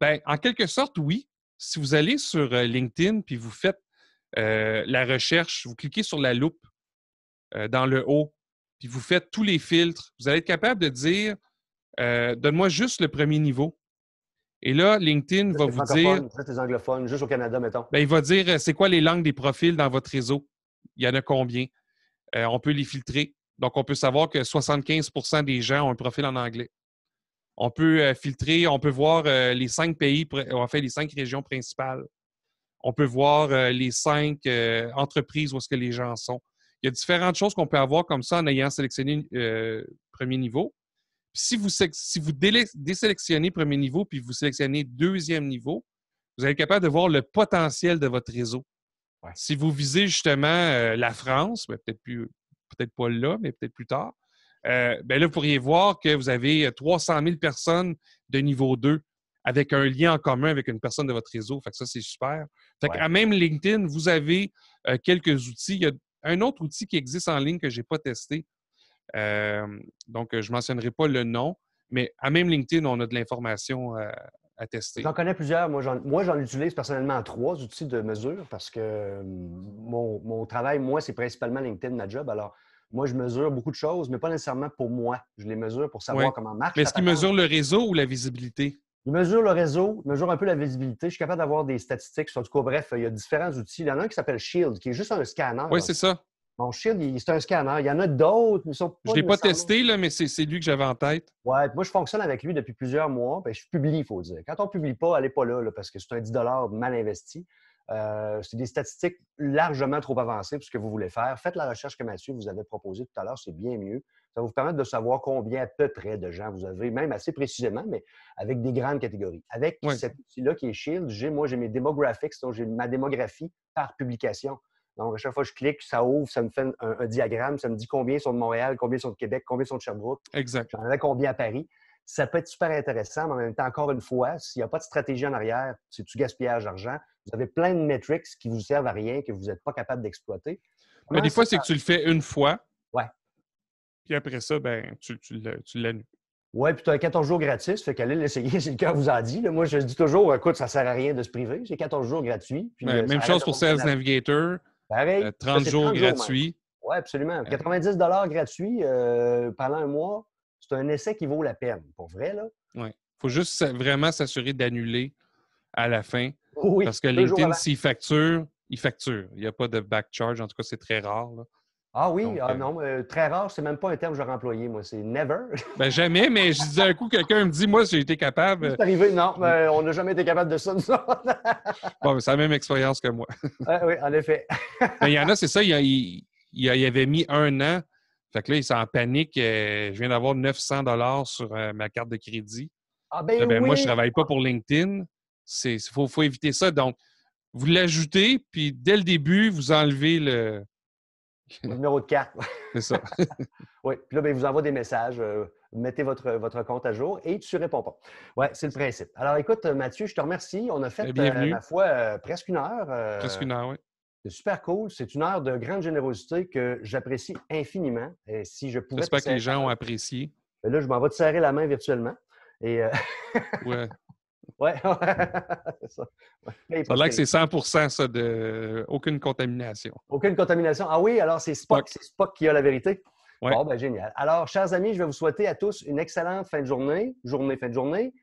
Ben, en quelque sorte, oui. Si vous allez sur LinkedIn puis vous faites la recherche, vous cliquez sur la loupe dans le haut, puis vous faites tous les filtres. Vous allez être capable de dire donne-moi juste le premier niveau. Et là, LinkedIn va vous dire. Juste les anglophones, juste au Canada, mettons. Bien, il va dire c'est quoi les langues des profils dans votre réseau. Il y en a combien? On peut les filtrer. Donc, on peut savoir que 75% des gens ont un profil en anglais. On peut filtrer, on peut voir les 5 pays, en fait, les 5 régions principales. On peut voir les 5 entreprises où est-ce que les gens sont. Il y a différentes choses qu'on peut avoir comme ça en ayant sélectionné premier niveau. Si vous désélectionnez premier niveau puis vous sélectionnez deuxième niveau, vous allez être capable de voir le potentiel de votre réseau. Ouais. Si vous visez justement la France, ben, peut-être pas là, mais peut-être plus tard, ben là, vous pourriez voir que vous avez 300 000 personnes de niveau 2 avec un lien en commun avec une personne de votre réseau. Fait que ça, c'est super. Fait qu'à même LinkedIn, vous avez quelques outils. Il y a un autre outil qui existe en ligne que je n'ai pas testé. Donc, je ne mentionnerai pas le nom, mais à même LinkedIn, on a de l'information à tester. J'en connais plusieurs. Moi, j'en utilise personnellement 3 outils de mesure parce que mon travail, moi, c'est principalement LinkedIn, ma job. Alors, moi, je mesure beaucoup de choses, mais pas nécessairement pour moi. Je les mesure pour savoir comment marche. Mais est-ce qu'il mesure le réseau ou la visibilité? Il mesure le réseau, il mesure un peu la visibilité. Je suis capable d'avoir des statistiques. En tout cas, bref, il y a différents outils. Il y en a un qui s'appelle Shield, qui est juste un scanner. Oui, c'est ça. Mon Shield, c'est un scanner. Il y en a d'autres, mais ils sont pas. Je ne l'ai pas testé, là, mais c'est lui que j'avais en tête. Ouais, moi, je fonctionne avec lui depuis plusieurs mois. Bien, je publie, il faut dire. Quand on ne publie pas, allez pas là, parce que c'est un 10 mal investi. C'est des statistiques largement trop avancées pour ce que vous voulez faire. Faites la recherche que Mathieu vous avait proposée tout à l'heure, c'est bien mieux. Ça va vous permettre de savoir combien à peu près de gens vous avez, même assez précisément, mais avec des grandes catégories. Avec cet outil-là qui est Shield, j'ai mes demographics, donc j'ai ma démographie par publication. Donc, à chaque fois que je clique, ça ouvre, ça me fait un diagramme, ça me dit combien sont de Montréal, combien sont de Québec, combien sont de Sherbrooke. Exact. J'en avais combien à Paris. Ça peut être super intéressant, mais en même temps, encore une fois, s'il n'y a pas de stratégie en arrière, c'est du gaspillage d'argent. Vous avez plein de metrics qui ne vous servent à rien, que vous n'êtes pas capable d'exploiter. Mais des fois, c'est que tu le fais une fois. Ouais. Puis après ça, ben, tu l'annules. Oui, puis tu as 14 jours gratis. Fait qu'allez l'essayer si le cœur vous en dit. Là, moi, je dis toujours, écoute, ça ne sert à rien de se priver. C'est 14 jours gratuits. Puis, même chose pour Sales Navigator. Pareil. 30 jours gratuits. Oui, absolument. 90 gratuits pendant un mois. C'est un essai qui vaut la peine. Pour vrai, là. Oui. Il faut juste vraiment s'assurer d'annuler à la fin. Oui, parce que LinkedIn, s'il facture, il facture. Il n'y a pas de back charge. En tout cas, c'est très rare. Là. Ah oui? Donc, non, très rare, c'est même pas un terme que j'aurais employé, moi. C'est never. Ben jamais, mais je dis d'un coup, quelqu'un me dit, moi, j'ai été capable. C'est arrivé, non, mais on n'a jamais été capable de ça, nous autres. Bon, c'est la même expérience que moi. Oui, en effet. Mais il y en a, c'est ça, il avait mis 1 an. Fait que là, il s'est en panique. Je viens d'avoir 900 $ sur ma carte de crédit. Ah ben, là, oui! Moi, je ne travaille pas pour LinkedIn. Il faut éviter ça. Donc, vous l'ajoutez, puis dès le début, vous enlevez le numéro de carte. C'est ça. Oui. Puis là, ben, il vous envoie des messages. Mettez votre compte à jour et tu ne réponds pas. Oui, c'est le principe. Alors, écoute, Mathieu, je te remercie. On a fait, ma foi, presque 1 heure. Presque 1 heure, oui. C'est super cool. C'est 1 heure de grande générosité que j'apprécie infiniment. Et si je pouvais. J'espère que les gens ont apprécié. Là, je m'en vais te serrer la main virtuellement. Et, ouais. Ouais, c'est ça. Ouais. Ça a l'air que c'est 100% ça, aucune contamination. Aucune contamination. Ah oui, alors c'est Spock. C'est Spock qui a la vérité. Ouais. Bon, ben génial. Alors, chers amis, je vais vous souhaiter à tous une excellente fin de journée, fin de journée.